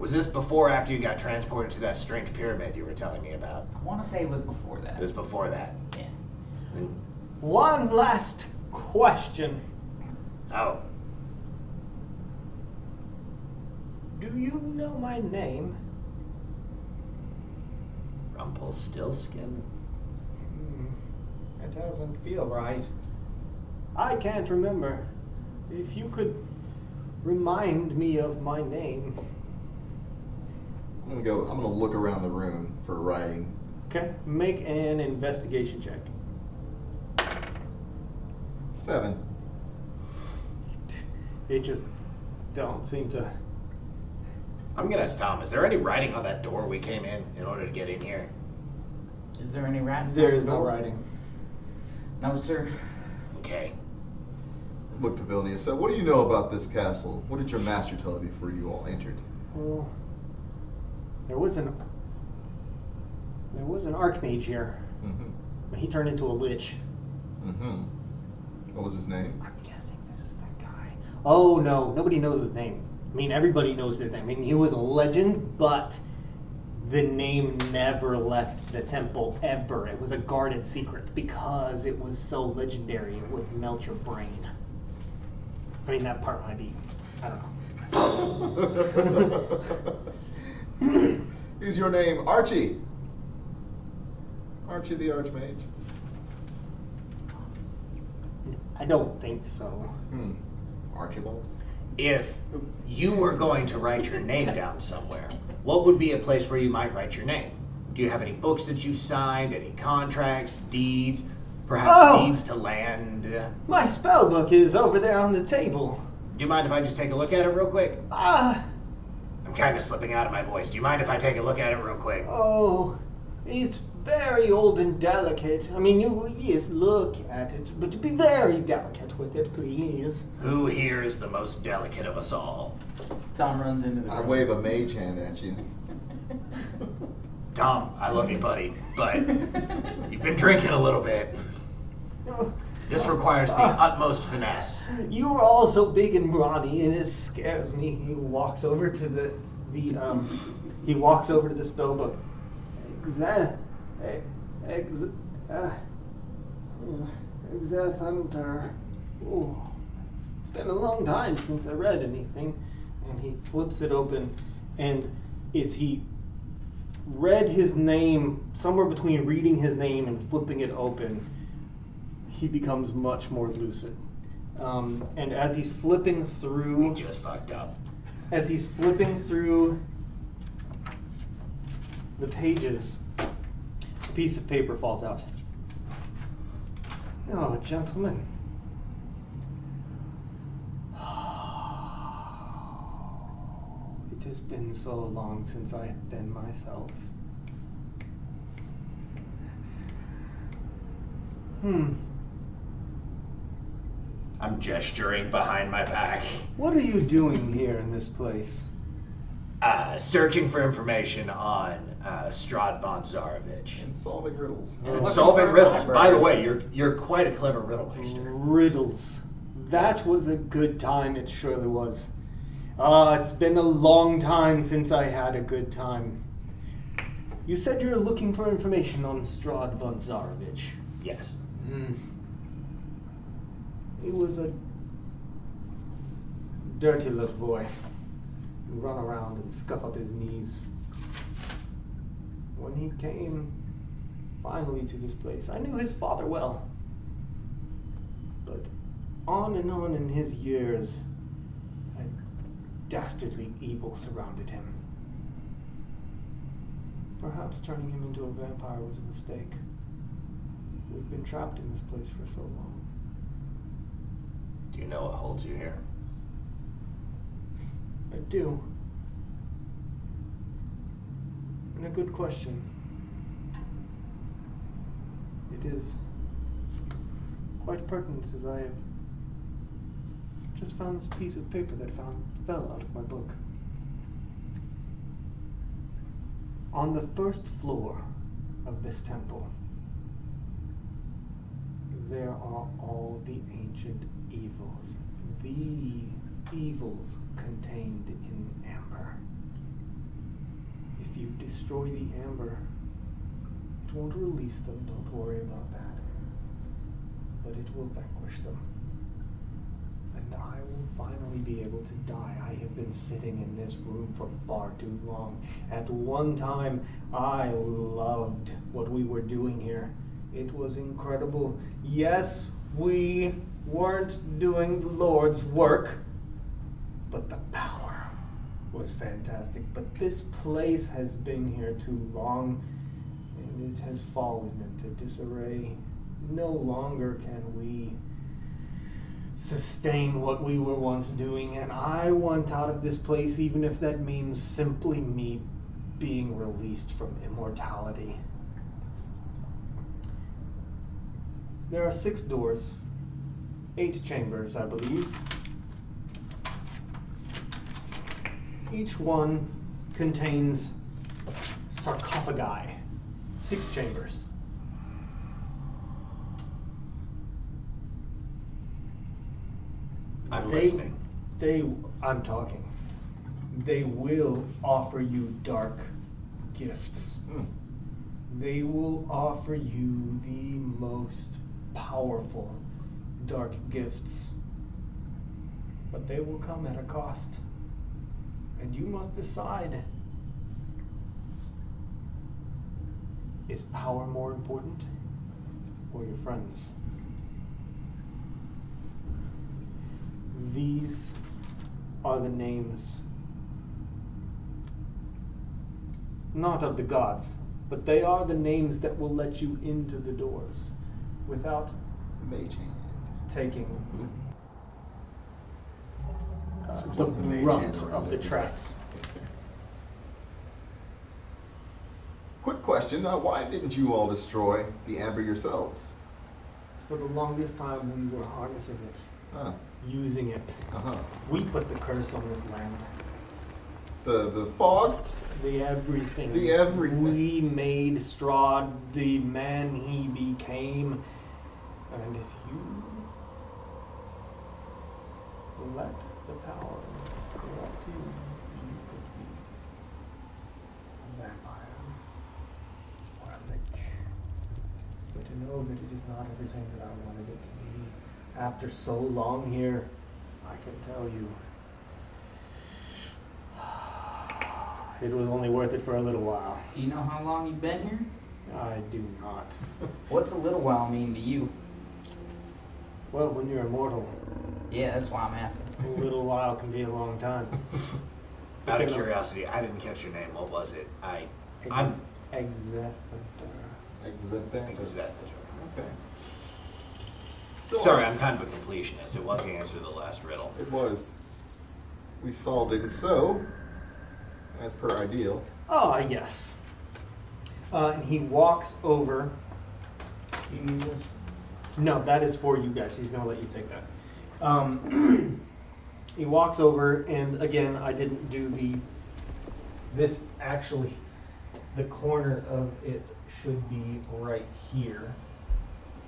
Was this before or after you got transported to that strange pyramid you were telling me about? I want to say it was before that. It was before that. Yeah. One last question. Oh. Do you know my name? Rumpelstiltskin? It doesn't feel right. I can't remember. If you could remind me of my name. I'm gonna look around the room for writing. Okay, make an investigation check. 7. It just don't seem to. I'm gonna ask Tom, is there any writing on that door we came in order to get in here? Is there any writing? There is no writing. No, sir. Okay. Look to Vilnius. So, what do you know about this castle? What did your master tell you before you all entered? Well, there was an archmage here. Mm-hmm. He turned into a lich. Mm-hmm. What was his name? I'm guessing this is that guy. Oh no, nobody knows his name. I mean, everybody knows his name. I mean, he was a legend, but the name never left the temple ever. It was a guarded secret because it was so legendary. It would melt your brain. I mean, that part might be, I don't know. Is your name Archie? Archie the Archmage? I don't think so. Archibald? If you were going to write your name down somewhere, what would be a place where you might write your name? Do you have any books that you signed, any contracts, deeds, perhaps deeds to land? My spell book is over there on the table. Do you mind if I just take a look at it real quick? Ah. I'm kind of slipping out of my voice. Do you mind if I take a look at it real quick? Oh, it's very old and delicate. I mean, yes, look at it, but be very delicate with it, please. Who here is the most delicate of us all? Tom runs into the room. I wave a mage hand at you. Tom, I love you, buddy, but you've been drinking a little bit. This requires the utmost finesse. You are all so big and brawny, and it scares me. He walks over to the spell book. Exathanter. Oh, it's been a long time since I read anything. And he flips it open, and as he read his name, somewhere between reading his name and flipping it open, he becomes much more lucid. And as he's flipping through... We just fucked up. As he's flipping through the pages, a piece of paper falls out. Oh, gentlemen. It has been so long since I have been myself. I'm gesturing behind my back. What are you doing here in this place? Searching for information on Strahd von Zarovich. And solving riddles. And solving riddles. By the way, you're quite a clever riddle meister. Riddles. That was a good time, it surely was. It's been a long time since I had a good time. You said you were looking for information on Strahd von Zarovich. Yes. He was a dirty little boy. He'd run around and scuff up his knees. When he came finally to this place, I knew his father well. But on and on in his years, a dastardly evil surrounded him. Perhaps turning him into a vampire was a mistake. We've been trapped in this place for so long. Do you know what holds you here? I do. And a good question. It is quite pertinent, as I have just found this piece of paper that fell out of my book. On the first floor of this temple, there are all the ancient evils. The evils contained in amber. destroy the amber, it won't release them, don't worry about that. But it will vanquish them. And I will finally be able to die. I have been sitting in this room for far too long. At one time, I loved what we were doing here. It was incredible. Yes, we weren't doing the Lord's work, but the power was fantastic. But this place has been here too long, and it has fallen into disarray. No longer can we sustain what we were once doing, and I want out of this place, even if that means simply me being released from immortality. There are 6 doors, 8 chambers, I believe. Each one contains sarcophagi, 6 chambers. I'm listening. I'm talking. They will offer you dark gifts. They will offer you the most powerful dark gifts. But they will come at a cost. And you must decide. Is power more important, or your friends? These are the names, not of the gods, but they are the names that will let you into the doors without Mage hand. taking The the mage brunt hand around of the it. traps. Quick question, why didn't you all destroy the amber yourselves? For the longest time we were harnessing it, Huh. using it. Uh-huh. We put the curse on this land. The fog? The everything. The everything. We made Strahd the man he became. And if you let the powers corrupt you, you could be a vampire or a lich. But to know that it is not everything that I wanted it to be, after so long here, I can tell you, it was only worth it for a little while. Do you know how long you've been here? I do not. What's a little while mean to you? Well, when you're immortal, Yeah, that's why I'm asking. a little while can be a long time. Out of curiosity, I didn't catch your name. What was it? I'm Exeter. Exeter. Okay. So, Sorry, I'm kind of a completionist. It was the answer to the last riddle. It was. We solved it, so, as per ideal. Ah, yes. And he walks over. You need this? No, that is for you guys. He's going to let you take that. He walks over, and again, I didn't do this actually, the corner of it should be right here.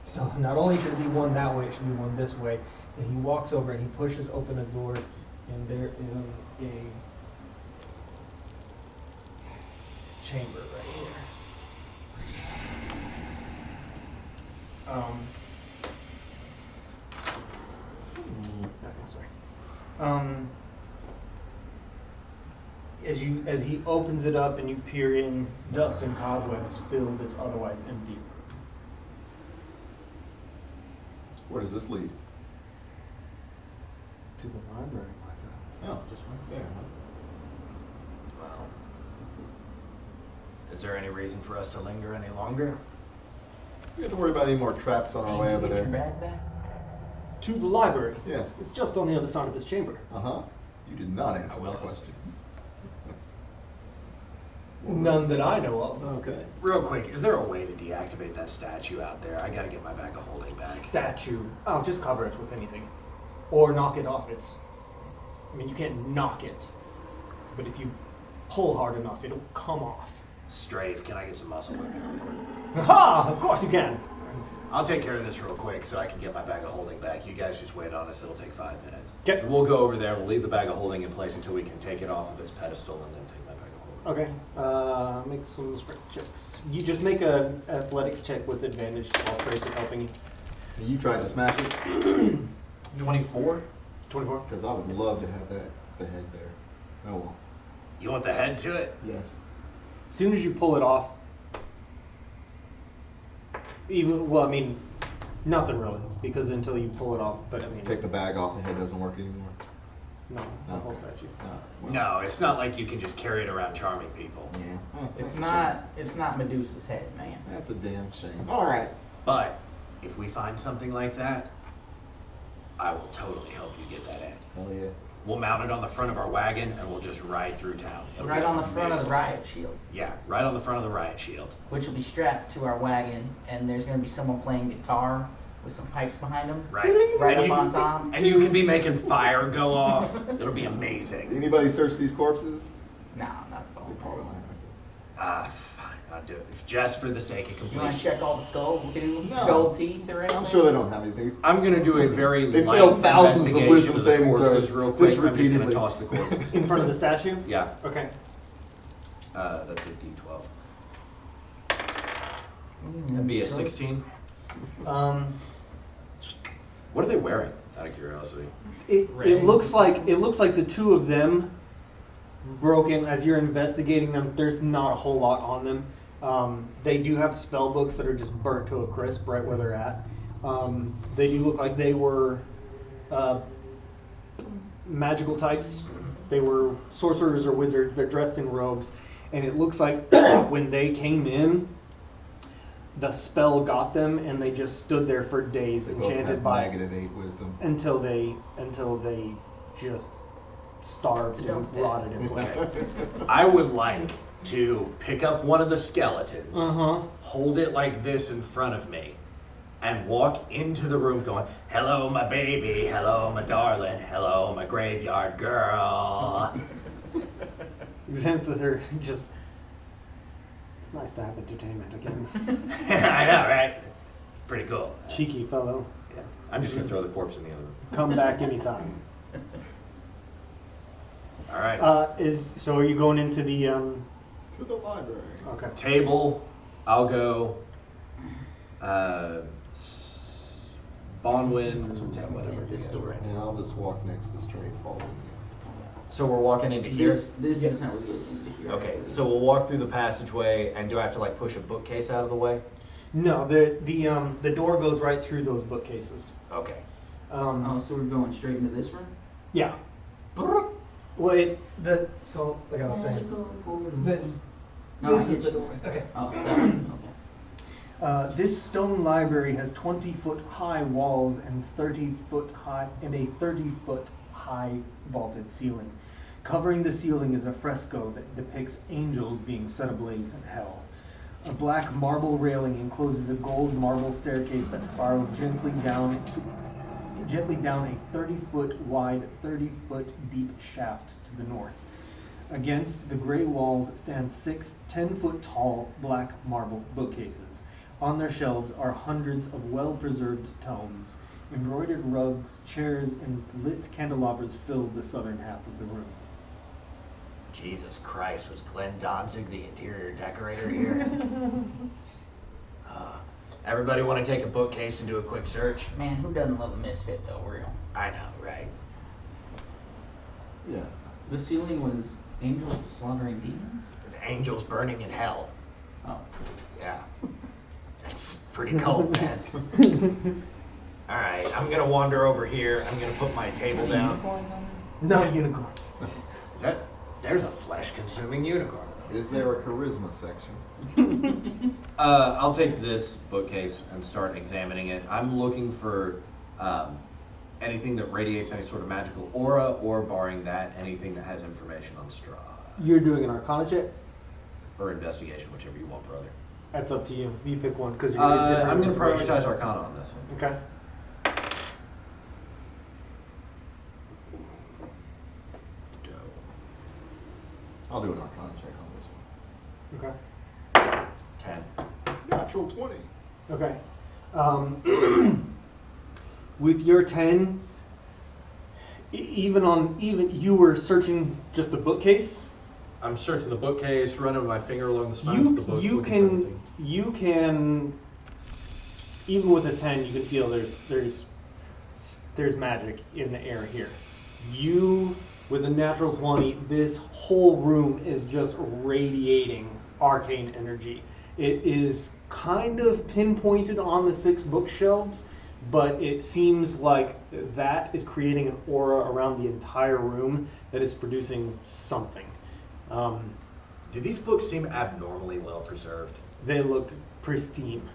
So not only should it be one that way, it should be one this way. And he walks over and he pushes open a door, and there is a chamber right here. Sorry. As he opens it up and you peer in, dust and cobwebs fill this otherwise empty. Where does this lead? To the library, my friend. Oh, just right there, huh? Well, is there any reason for us to linger any longer? We have to worry about any more traps on our way over Get your there. bag back? To the library. Yes. It's just on the other side of this chamber. Uh-huh. You did not answer I will my question. None that I know of. Okay. Real quick, is there a way to deactivate that statue out there? I gotta get my bag of holding back. Statue. Oh, just cover it with anything. Or knock it off. I mean, you can't knock it. But if you pull hard enough, it'll come off. Strafe, can I get some muscle with me real quick? Aha! Of course you can. I'll take care of this real quick so I can get my bag of holding back. You guys just wait on us. It'll take 5 minutes. Okay. And we'll go over there. We'll leave the bag of holding in place until we can take it off of its pedestal and then take my bag of holding. Okay. Make some strength checks. You just make a athletics check with advantage while Strafe is helping you. You tried to smash it? 24? 24. Because I would love to have the head there. Oh well. You want the head to it? Yes. As soon as you pull it off, nothing really, because until you pull it off, but I mean, Take the bag off, the head doesn't work anymore. no, the whole Okay. statue. Well, No, it's not like you can just carry it around charming people. Yeah. Oh, It's that's a it's not Medusa's head, man. shame. That's a damn shame. All right. But if we find something like that, I will totally help you get that head. Hell yeah. We'll mount it on the front of our wagon and we'll just ride through town. It'll Right be on the front of the amazing. riot shield, Yeah, right on the front of the riot shield. which will be strapped to our wagon, and there's gonna be someone playing guitar with some pipes behind him. Right. Right and up you, on top. And you can be making fire go off. It'll be amazing. Anybody search these corpses? No, not at all. They probably won't. Fine, I'll do it. Just for the sake of You wanna completion. check all the skulls too? No. Gold teeth or anything? I'm sure they don't have anything. I'm gonna do a very They light failed thousands of investigation wisdom of the saving corpses throws, real quick. just I'm just gonna repeatedly. toss the corpses. In front of the statue? Yeah, Okay. that's a D12. That'd be a 16. What are they wearing? Out of curiosity. It looks like the two of them broken. As you're investigating them, there's not a whole lot on them. They do have spell books that are just burnt to a crisp right where they're at. They do look like they were magical types. They were sorcerers or wizards. They're dressed in robes, and it looks like when they came in, the spell got them, and they just stood there for days, They both enchanted have by -8 wisdom. until they just starved and Jumped rotted in place. I would like to pick up one of the skeletons, Uh-huh. hold it like this in front of me, and walk into the room going, "Hello, my baby. Hello, my darling. Hello, my graveyard girl." Except that they're just. It's nice to have entertainment again. I know, right? It's pretty cool. Cheeky fellow. Yeah. I'm just gonna throw the corpse in the other room. Come back anytime. All right. So are you going into the To the library. okay. Table. I'll go. Bonwin. Whatever. This door. Yeah, I'll just walk next to Strafe, following you. So we're walking into here. This is how we're getting into here. Okay, so we'll walk through the passageway, and do I have to like push a bookcase out of the way? No, the door goes right through those bookcases. Okay. Oh, so we're going straight into this room? Yeah. Well, so like I was saying, this No, this I is get the you. door. Okay. Oh, that one. Okay. This stone library has 20-foot high walls and 30-foot high and a 30-foot high vaulted ceiling. Covering the ceiling is a fresco that depicts angels being set ablaze in hell. A black marble railing encloses a gold marble staircase that spirals gently down a 30-foot wide, 30-foot deep shaft to the north. Against the gray walls stand 6 10-foot tall black marble bookcases. On their shelves are hundreds of well-preserved tomes. Embroidered rugs, chairs, and lit candelabras fill the southern half of the room. Jesus Christ, was Glenn Danzig the interior decorator here? Everybody want to take a bookcase and do a quick search? Man, who doesn't love a misfit though, real? I know, right? Yeah. The ceiling was angels slaughtering demons? The angels burning in hell. Oh. Yeah. That's pretty cold, man. All right, I'm gonna wander over here. I'm gonna put my table down. Unicorns on No unicorns. There's a flesh-consuming unicorn. Is there a charisma section? I'll take this bookcase and start examining it. I'm looking for anything that radiates any sort of magical aura, or barring that, anything that has information on Strafe. You're doing an arcana check? Or investigation, whichever you want, brother. That's up to you. You pick one because you're gonna get I'm different going to information. prioritize Arcana on this one. Okay. I'll do an arcana check on this one. Okay. 10. Natural 20. Okay. With your 10, even you were searching just the bookcase. I'm searching the bookcase, running my finger along the spines of the books. You looking for anything. can, even with a 10, you can feel there's magic in the air here. You, with a natural 20, this whole room is just radiating arcane energy. It is kind of pinpointed on the 6 bookshelves, but it seems like that is creating an aura around the entire room that is producing something. Do these books seem abnormally well preserved? They look pristine,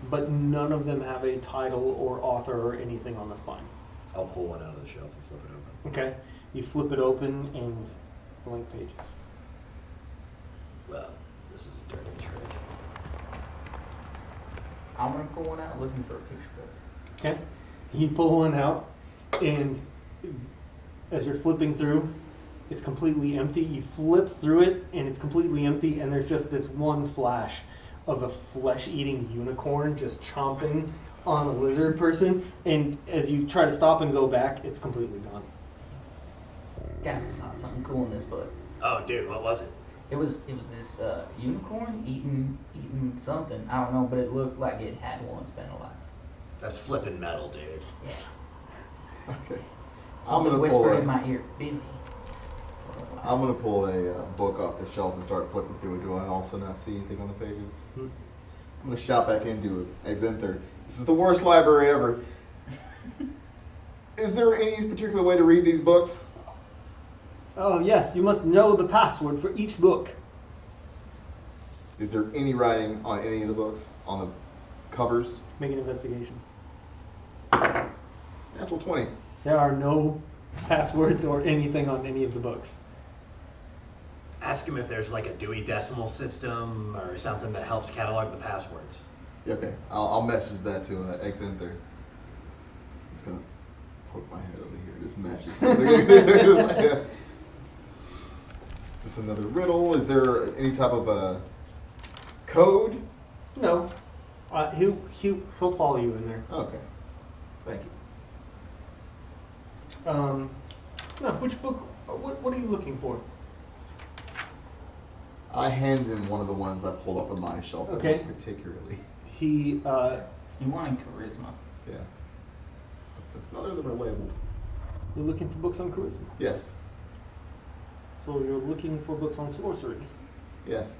but none of them have a title or author or anything on the spine. I'll pull one out of the shelf and flip it open. Okay, you flip it open and blank pages. Well, this is a dirty trick. I'm gonna pull one out looking for a picture book. Okay, you pull one out, and as you're flipping through, it's completely empty. You flip through it, and it's completely empty, and there's just this one flash of a flesh-eating unicorn just chomping on a lizard person, and as you try to stop and go back, it's completely gone. Guys, I saw something cool in this book. Oh, dude, what was it? It was this unicorn eating something. I don't know, but it looked like it had once been alive. That's flipping metal, dude. Yeah. Okay. Something whispered in my ear, Billy. I'm gonna pull a book off the shelf and start flipping through it. Do I also not see anything on the pages? I'm gonna shout back into it. Exenter. This is the worst library ever. Is there any particular way to read these books? Oh yes, you must know the password for each book. Is there any writing on any of the books? On the covers? Make an investigation. Natural 20. There are no passwords or anything on any of the books. Ask him if there's like a Dewey Decimal System or something that helps catalog the passwords. Okay, I'll message that to Exenter. It's gonna poke my head over here. This matches. Is this another riddle? Is there any type of a code? No. He'll follow you in there. Okay. Thank you. No, which book? What are you looking for? I handed him one of the ones I pulled up on my shelf. Okay. Particularly. He. You wanted charisma. Yeah. It's not really relatable. You're looking for books on charisma. Yes. So you're looking for books on sorcery. Yes.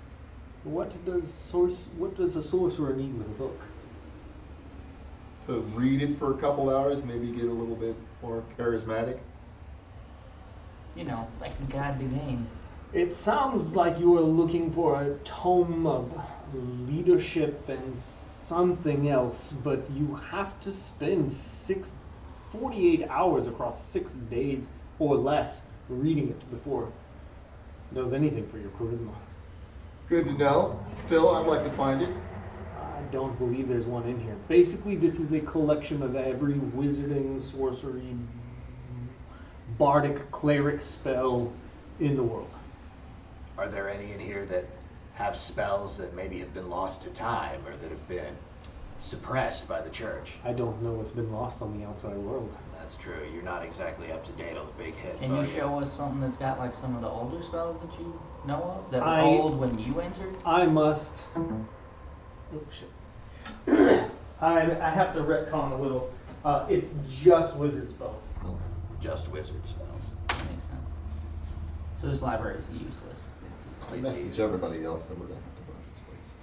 What does a sorcerer need with a book? To read it for a couple hours, maybe get a little bit more charismatic. You know, like a god to game. It sounds like you are looking for a tome of leadership and something else, but you have to spend 48 hours across 6 days or less reading it before it does anything for your charisma. Good to know. Still, I'd like to find it. I don't believe there's one in here. Basically, this is a collection of every wizarding, sorcery, bardic, cleric spell in the world. Are there any in here that have spells that maybe have been lost to time or that have been suppressed by the church? I don't know what's been lost on the outside world. That's true. You're not exactly up to date on the big hits. Can are you show us something that's got like some of the older spells that you know of? That were I- old when you entered? I must. Oh shit. I have to retcon a little. It's just wizard spells. Just wizard spells. That makes sense. So this library is useless. I message everybody else that we're going to have to burn this place.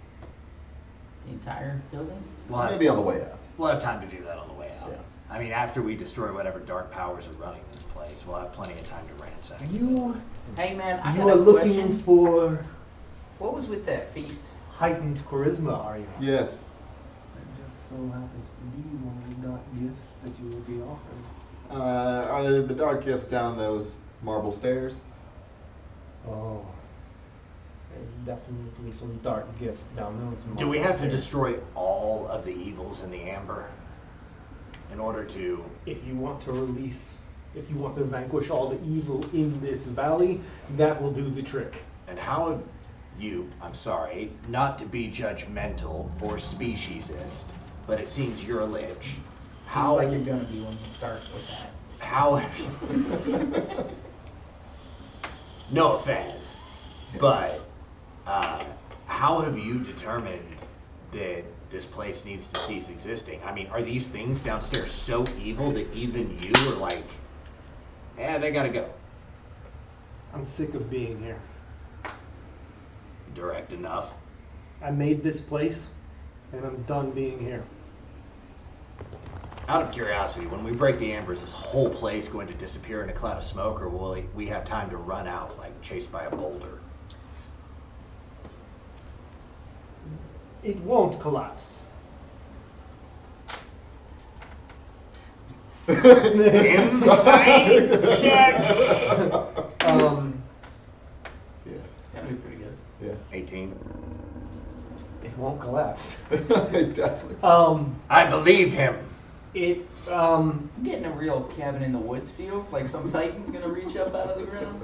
The entire building? Maybe on the way out. We'll have time to do that on the way out. Yeah. I mean, after we destroy whatever dark powers are running this place, we'll have plenty of time to ransack. Hey man, I You got are a looking question. for What was with that feast? heightened charisma, are you? Yes. It just so happens to be one of the dark gifts that you will be offered. Are there the dark gifts down those marble stairs? Oh. There's definitely some dark gifts down those. Do we have to stairs. destroy all of the evils in the amber in order to... If you want to vanquish all the evil in this valley, that will do the trick. And how have you, I'm sorry, not to be judgmental or speciesist, but it seems you're a lich. Seems like you're gonna be when you start with that. How have you... No offense, but how have you determined that this place needs to cease existing? I mean, are these things downstairs so evil that even you are like, yeah, they gotta go? I'm sick of being here. Direct enough. I made this place, and I'm done being here. Out of curiosity, when we break the amber, is this whole place going to disappear in a cloud of smoke, or will we have time to run out like chased by a boulder? It won't collapse. Insight check. Yeah. That'd be pretty good. Yeah. 18. It won't collapse. Definitely. I believe him. I'm getting a real cabin in the woods feel, like some titan's gonna reach up out of the ground.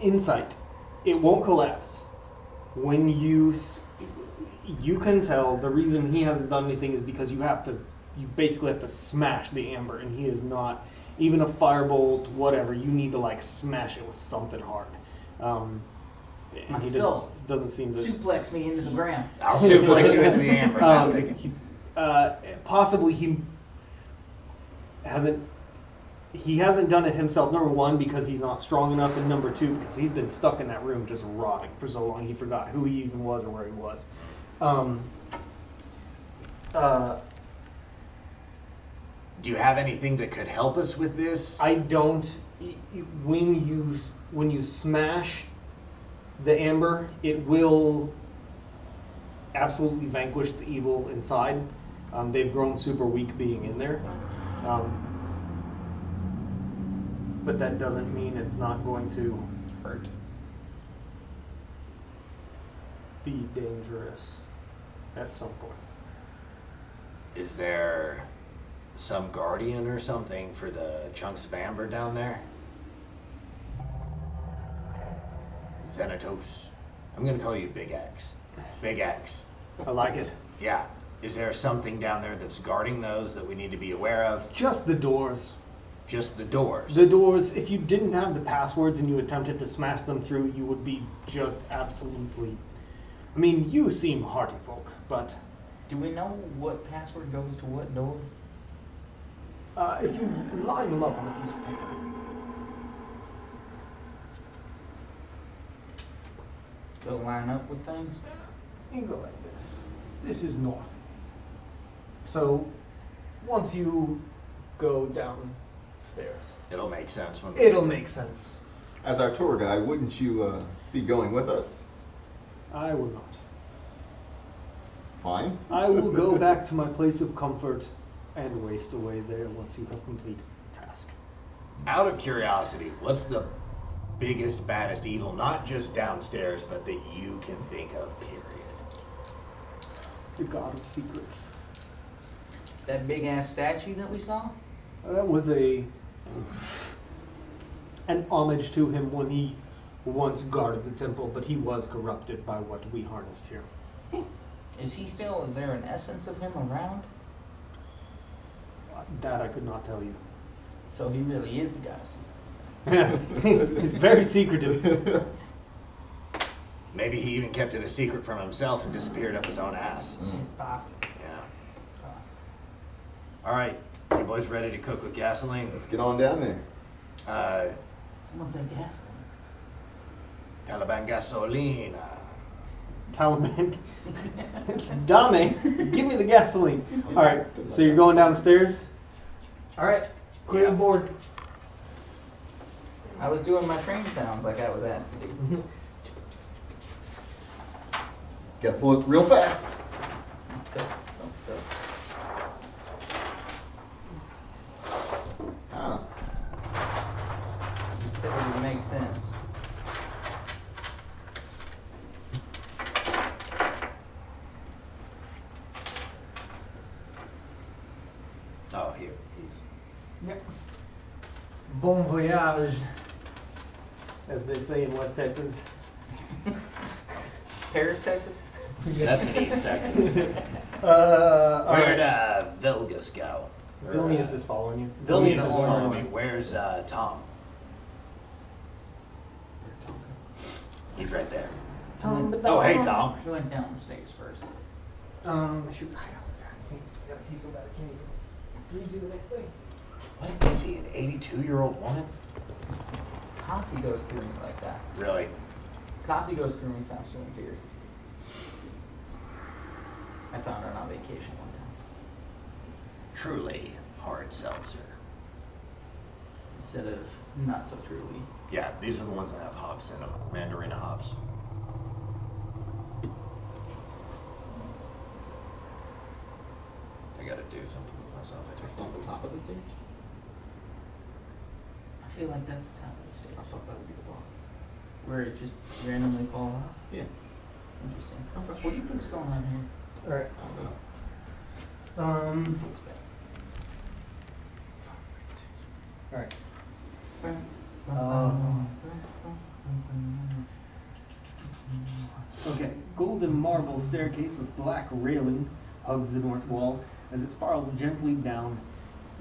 Insight. It won't collapse. When you can tell the reason he hasn't done anything is because you basically have to smash the amber, and he is not, even a firebolt, whatever, you need to like smash it with something hard. And he Still, doesn't seem to. suplex me into the ground. I'll suplex you into the amber. Possibly he hasn't done it himself. Number one, because he's not strong enough, and number two, because he's been stuck in that room just rotting for so long he forgot who he even was or where he was. Do you have anything that could help us with this? I don't. When you smash the amber, it will absolutely vanquish the evil inside. They've grown super weak being in there. But that doesn't mean it's not going to Hurt. be dangerous at some point. Is there some guardian or something for the chunks of amber down there? Xanatos. I'm gonna call you Big X. Big X. I like it. Yeah. Is there something down there that's guarding those that we need to be aware of? Just the doors. Just the doors. The doors, if you didn't have the passwords and you attempted to smash them through, you would be just absolutely... I mean, you seem hearty folk, but Do we know what password goes to what door? if you line them up on a piece of paper. Go line up with things? You go like this. This is north. So, once you go downstairs, It'll make sense when it'll make sense. As our tour guide, wouldn't you be going with us? I will not. Fine. I will go back to my place of comfort and waste away there once you have completed the task. Out of curiosity, what's the biggest, baddest evil, not just downstairs, but that you can think of, period? The God of Secrets. That big ass statue that we saw? That was an homage to him when he once guarded the temple, but he was corrupted by what we harnessed here. Is there an essence of him around? That I could not tell you. So he really is the God of Secrets. It's very secretive. Maybe he even kept it a secret from himself and disappeared up his own ass. It's possible. Yeah. Possible. All right. You boys ready to cook with gasoline? Let's get on down there. Someone said gasoline. Taliban gasolina. Taliban. It's dummy. Give me the gasoline. All right. So you're going downstairs. All right. Clear the board. I was doing my train sounds like I was asked to do. Gotta pull it real fast. Go. Ah. That would make sense. Oh, here. He's... Yep. Bon voyage, as they say in West Texas. Paris, Texas? That's in East Texas. All Where'd right. Vilgus go? Vilnius is following you. Vilnius is following following me. Where's Tom? He's right there. Tom, but Oh, hey, Tom. He went down the stairs first. Shoot. I got a piece of that. I can't even read you the next thing. What is he, an 82-year-old woman? Coffee goes through me like that. Really? Coffee goes through me faster than beer. I found her on vacation one time. Truly hard seltzer. Instead of not so truly. Yeah, these are the ones that have hops in them. Mandarina hops. I gotta do something with myself. I That's took not the top of the stage? I feel like that's the top of the I stairs. thought that would be the bottom. Where it just randomly falls off. Yeah. Interesting. What do you think's going on here? Alright. I don't know. This looks bad. Alright. Okay. Golden marble staircase with black railing hugs the north wall as it spirals gently down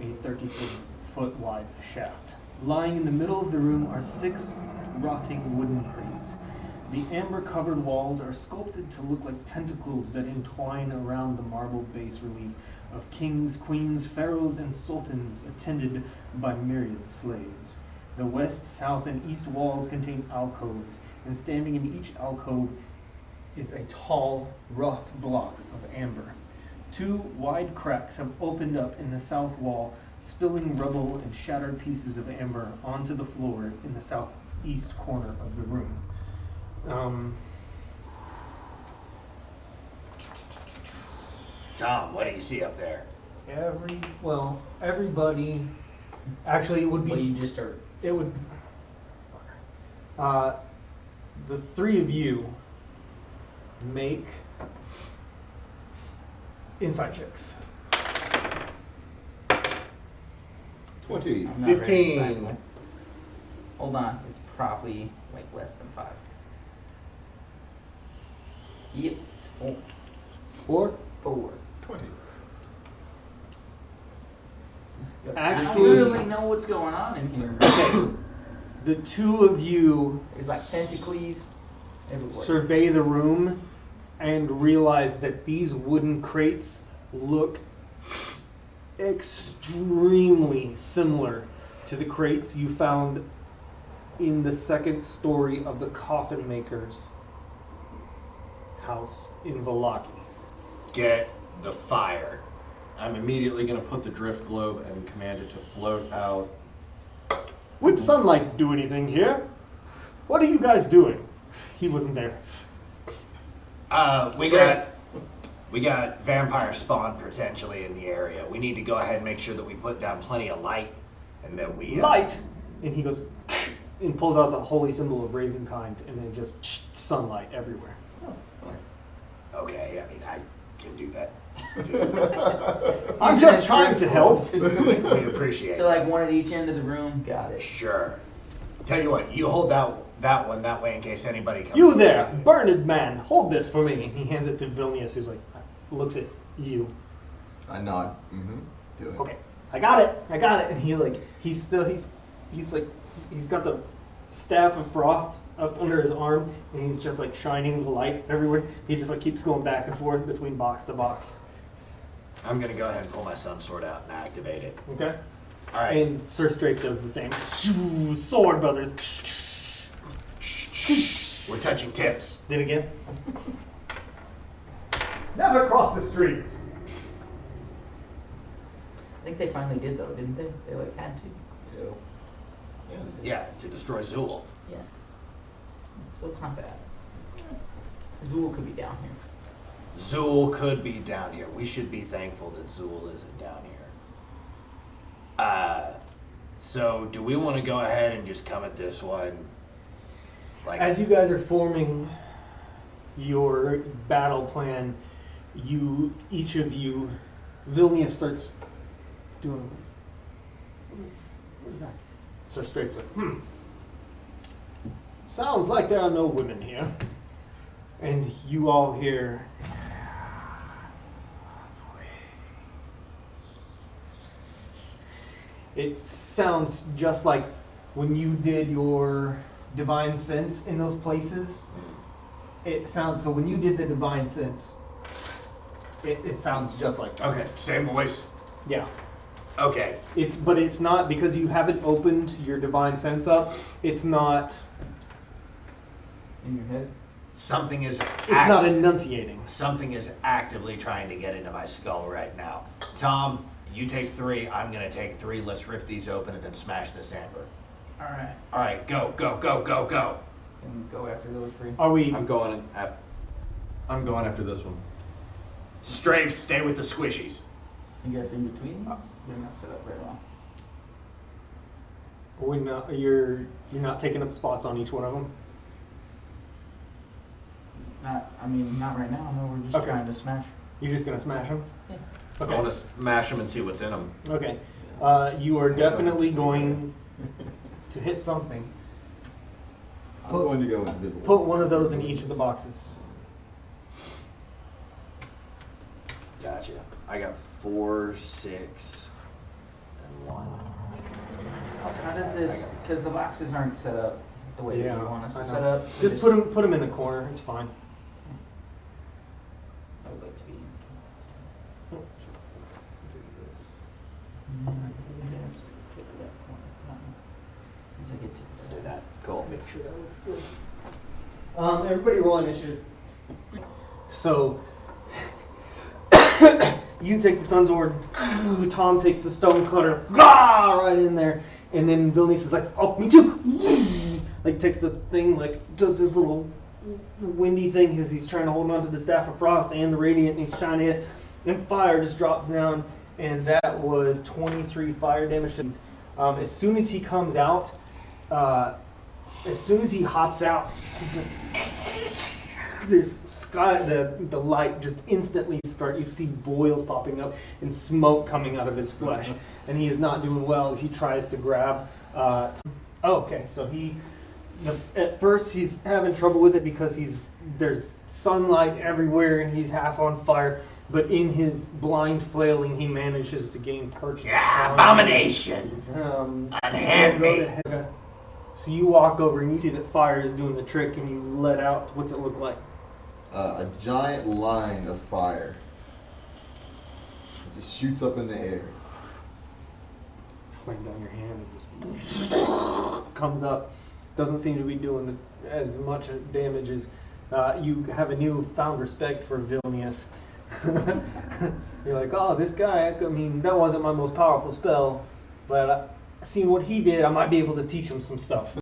a 30-foot wide shaft. Lying in the middle of the room are 6 rotting wooden crates. The amber-covered walls are sculpted to look like tentacles that entwine around the marble bas relief of kings, queens, pharaohs, and sultans attended by myriad slaves. The west, south, and east walls contain alcoves, and standing in each alcove is a tall, rough block of amber. 2 wide cracks have opened up in the south wall, spilling rubble and shattered pieces of amber onto the floor in the southeast corner of the room. Tom, what do you see up there? Everybody, actually it would Well, you be, just are. it would, the 3 of you make insight checks. 20. I'm not very 15. insightful. Hold on, it's probably like less than 5. Yep, it's 4. 4? 4. 20. I don't Actually, really know what's going on in here. okay, the 2 of you There's like tentacles everywhere. survey the room and realize that these wooden crates look extremely similar to the crates you found in the 2nd story of the coffin maker's house in Valaki. Get the fire. I'm immediately going to put the drift globe and command it to float out. Would sunlight do anything here? What are you guys doing? He wasn't there. We got vampire spawn potentially in the area. We need to go ahead and make sure that we put down plenty of light, and then we Light! And he goes and pulls out the holy symbol of Ravenkind, and then just sunlight everywhere. Oh, nice. Okay, I mean I can do that. I'm just trying to help. We appreciate So it. like one at each end of the room. Got it. Sure. Tell you what, you hold that one that way in case anybody comes. You there, Bernard man, hold this for me. And he hands it to Vilnius, who's like, looks at you. I nod. Mm-hmm. Do it. Okay, I got it. And he's got the staff of frost up under his arm, and he's just like shining the light everywhere. He just like keeps going back and forth between box to box. I'm gonna go ahead and pull my sun sword out and activate it. Okay. All right. And Sir Strafe does the same. Sword brothers. We're touching tips. Then again. Never cross the streets. I think they finally did though, didn't they? They like had to. Ew. Yeah, to destroy Zool. Yeah. So it's not bad. Zool could be down here. Zool could be down here. We should be thankful that Zool isn't down here. So do we want to go ahead and just come at this one? Like, As you guys are forming your battle plan, each of you, Vilnius starts doing. What is that? Sir Strafe's like, sounds like there are no women here. And you all hear. It sounds just like when you did your divine sense in those places. It sounds, so when you did the divine sense, it sounds just like that. Okay, same voice. Yeah. Okay. But it's not, because you haven't opened your divine sense up, it's not, In your head? Something is. it's not enunciating. Something is actively trying to get into my skull right now. Tom, you take 3. I'm gonna take 3. Let's rip these open and then smash this amber. Alright. All right, go, go, go, go, go. And go after those 3. Are we, I'm going after this one. Strafe, stay with the squishies. You guys in between these? They're not set up very well. you're not taking up spots on each one of them? Not right now. No, we're just Okay. trying to smash. You're just gonna smash them? Yeah. I Okay. want to smash them and see what's in them. Okay. You are definitely going to hit something. I'm going to go invisible. Put one of those in each of the boxes. Gotcha. I got 4, 6, and 1. How does this? Because the boxes aren't set up the way that you want us to set up. So Just put them in the corner. It's fine. I would like to be. Since I get to Let's do that. Cool. Make sure that looks good. Everybody roll initiative. So, you take the Sun's Sword, Tom takes the Stone Cutter, right in there, and then Vilnius is like, oh, me too! Like, takes the thing, like, does this little windy thing because he's trying to hold on to the Staff of Frost and the Radiant, and he's shining it, and fire just drops down, and that was 23 fire damage. As soon as he comes out, as soon as he hops out, there's sky, the light just instantly you see boils popping up and smoke coming out of his flesh, and he is not doing well as he tries to grab. Okay, so at first he's having trouble with it because there's sunlight everywhere and he's half on fire, but in his blind flailing he manages to gain purchase. Yeah, abomination. Unhand me. So you walk over and you see that fire is doing the trick, and you let out. What's it look like? A giant line of fire. It just shoots up in the air. Slam down your hand and just comes up. Doesn't seem to be doing as much damage as you have a newfound respect for Vilnius. You're like, oh, this guy. I mean, that wasn't my most powerful spell, but seeing what he did, I might be able to teach him some stuff.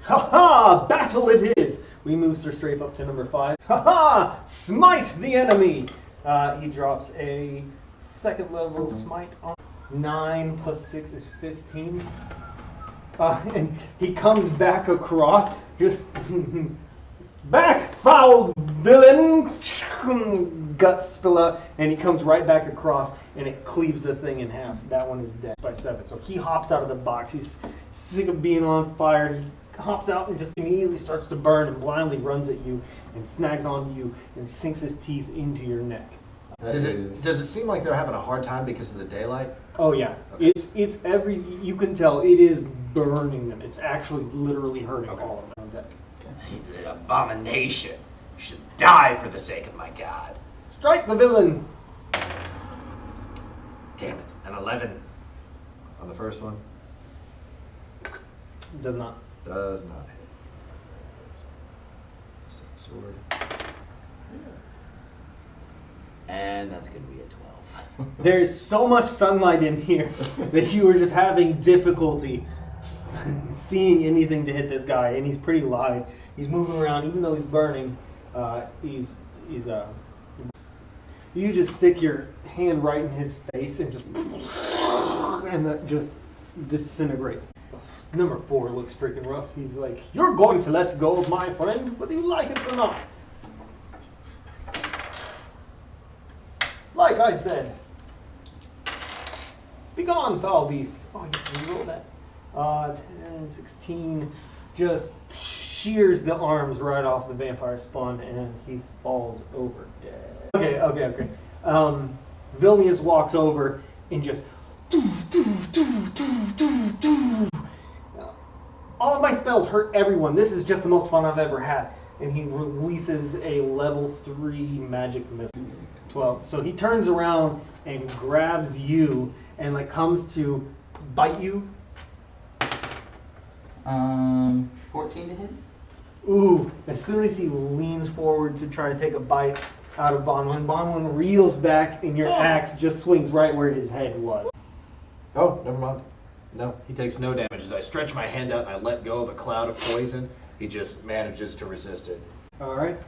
Ha-ha! Battle it is! We move Sir Strafe up to number 5. Ha-ha! Smite the enemy! He drops a 2nd level smite on 9 plus 6 is 15. And he comes back across, just back, foul villain! Guts spill out, and he comes right back across, and it cleaves the thing in half. That one is dead by 7. So he hops out of the box. He's sick of being on fire. He hops out and just immediately starts to burn and blindly runs at you and snags onto you and sinks his teeth into your neck. Does it seem like they're having a hard time because of the daylight? Oh yeah, Okay. it's you can tell it is burning them. It's actually literally hurting Okay. all of them on deck. Abomination. You should die for the sake of my god. Strike the villain. Damn it. An 11. On the first one, Does not. does not hit. Sword. And that's going to be a 12. There is so much sunlight in here that you are just having difficulty seeing anything to hit this guy, and he's pretty live. He's moving around, even though he's burning. You just stick your hand right in his face and that just disintegrates. Number 4 looks freaking rough. He's like, "You're going to let go of my friend, whether you like it or not." Like I said. Begone, foul beast. Oh, yes, we rolled that. 10, 16. Just shears the arms right off the vampire spawn, and he falls over dead. Okay. Vilnius walks over and just. All of my spells hurt everyone. This is just the most fun I've ever had. And he releases a level 3 magic missile. 12. So he turns around and grabs you and like comes to bite you. 14 to hit. Ooh, as soon as he leans forward to try to take a bite out of Bonwin, Bonwin reels back and your axe just swings right where his head was. Oh, never mind. No. He takes no damage. As I stretch my hand out and I let go of a cloud of poison, he just manages to resist it. Alright.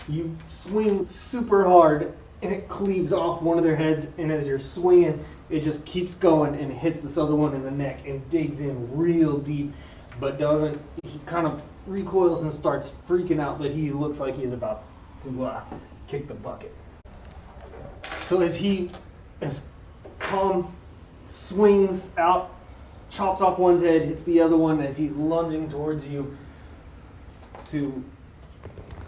You swing super hard and it cleaves off one of their heads, and as you're swinging, it just keeps going and hits this other one in the neck and digs in real deep, but doesn't. He kind of recoils and starts freaking out, but he looks like he's about to kick the bucket. So as Calm swings out, chops off one's head, hits the other one as he's lunging towards you to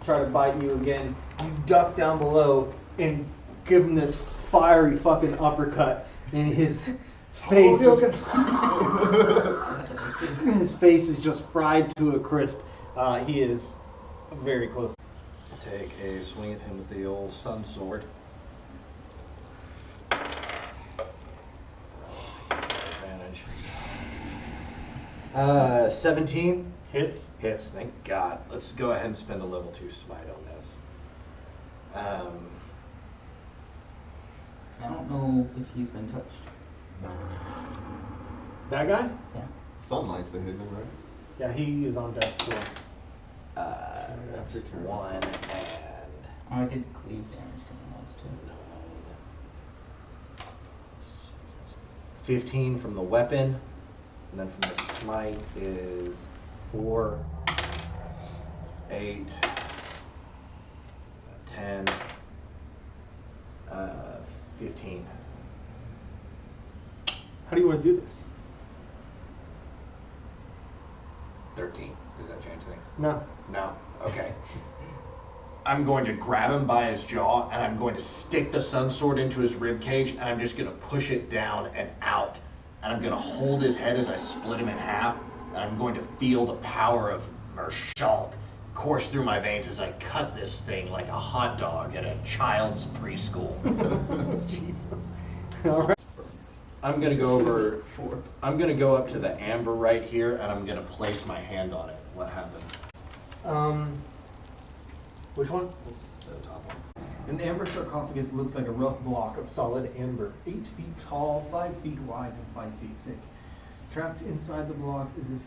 try to bite you again, you duck down below and give him this fiery fucking uppercut, and his face his face is just fried to a crisp. He is very close. Take a swing at him with the old sun sword. Advantage. 17 Hits. hits. Thank God. Let's go ahead and spend a level 2 smite on this. I don't know if he's been touched. That guy? Yeah. Sunlight's been hitting him, right? Yeah, he is on death's door. That's Return 1 and I did cleave damage to him once too. 15 from the weapon, and then from the smite is 4, 8, 10, 15. How do you want to do this? 13. Does that change things? No. No? Okay. I'm going to grab him by his jaw, and I'm going to stick the sun sword into his rib cage, and I'm just going to push it down and out. And I'm going to hold his head as I split him in half, and I'm going to feel the power of Mershulk course through my veins as I cut this thing like a hot dog at a child's preschool. Jesus. All right. I'm going to go over. I'm going to go up to the amber right here, and I'm going to place my hand on it. What happened? Which one? The top one. An amber sarcophagus looks like a rough block of solid amber, 8 feet tall, 5 feet wide, and 5 feet thick. Trapped inside the block is a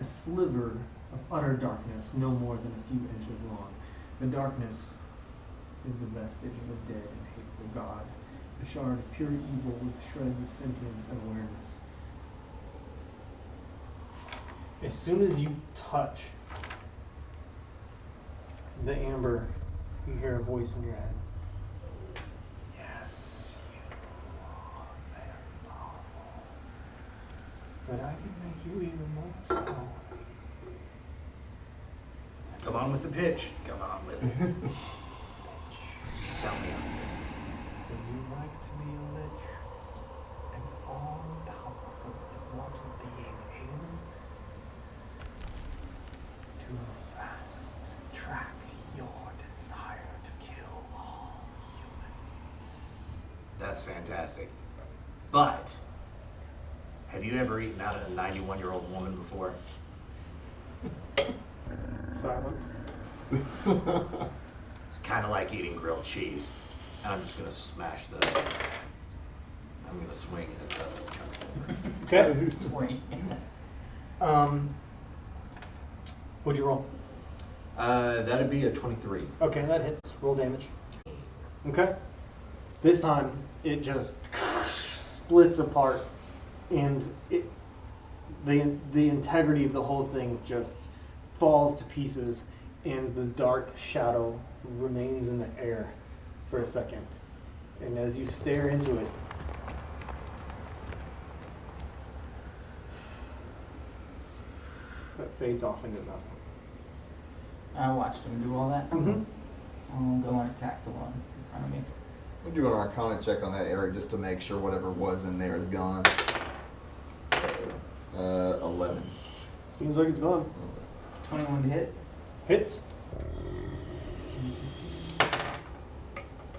sliver of utter darkness, no more than a few inches long. The darkness is the vestige of a dead and hateful god, a shard of pure evil with shreds of sentience and awareness. As soon as you touch the amber, you hear a voice in your head. Yes, you are very powerful, but I can make you even more so. Come on with the pitch. Come on with it. Sell me on this. Would you like to be a lich? An all-powerful immortal being able to fast track your desire to kill all humans? That's fantastic. But, have you ever eaten out of a 91-year-old woman before? Silence. It's kind of like eating grilled cheese. And I'm just going to smash the... I'm going to swing it at the... Okay. Swing. What'd you roll? That'd be a 23. Okay, that hits. Roll damage. Okay. This time, it just splits apart, and the integrity of the whole thing just falls to pieces, and the dark shadow remains in the air for a second. And as you stare into it, that fades off into nothing. I watched him do all that. Mm-hmm. I'll go and attack the one in front of me. We'll do an Arcana check on that, Eric, just to make sure whatever was in there is gone. 11. Seems like it's gone. 21 to hit. Hits.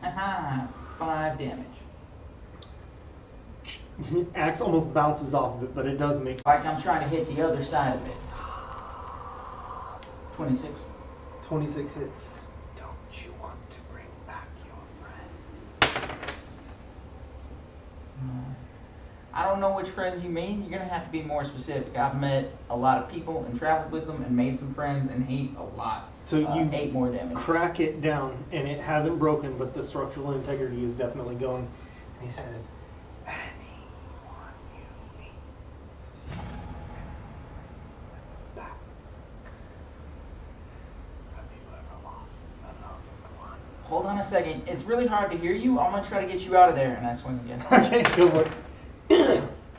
Aha, 5 damage. Axe almost bounces off of it, but it does make Like I'm trying to hit the other side of it. 26. 26 hits. Don't you want to bring back your friend? I don't know which friends you mean. You're gonna have to be more specific. I've met a lot of people and traveled with them and made some friends and hate a lot. So you 8 more damage. crack it down, and it hasn't broken, but the structural integrity is definitely going. And he says, Anyone you meet, back. Have you ever lost a loved one? Hold on a second. It's really hard to hear you. I'm gonna try to get you out of there, and I swing again. okay, go for it.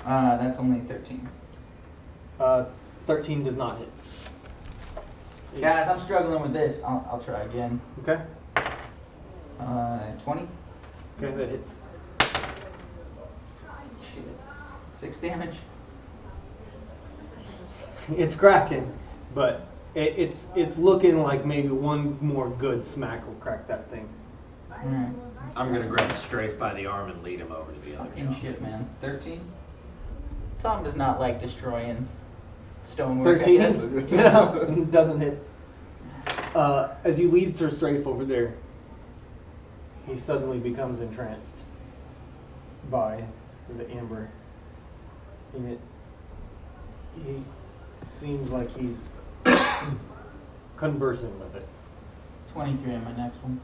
That's only 13. 13 does not hit. Guys, I'm struggling with this. I'll try again. Okay. 20. Okay, that hits. Shit. 6 damage. It's cracking, but it's looking like maybe one more good smack will crack that thing. Alright. I'm gonna grab Strafe by the arm and lead him over to the other Fucking job. shit, man. 13. Tom does not like destroying stonework. 13? I guess. No, it doesn't hit. As you lead Sir Strafe over there, he suddenly becomes entranced by the amber. And he seems like he's conversing with it. 23 on my next one.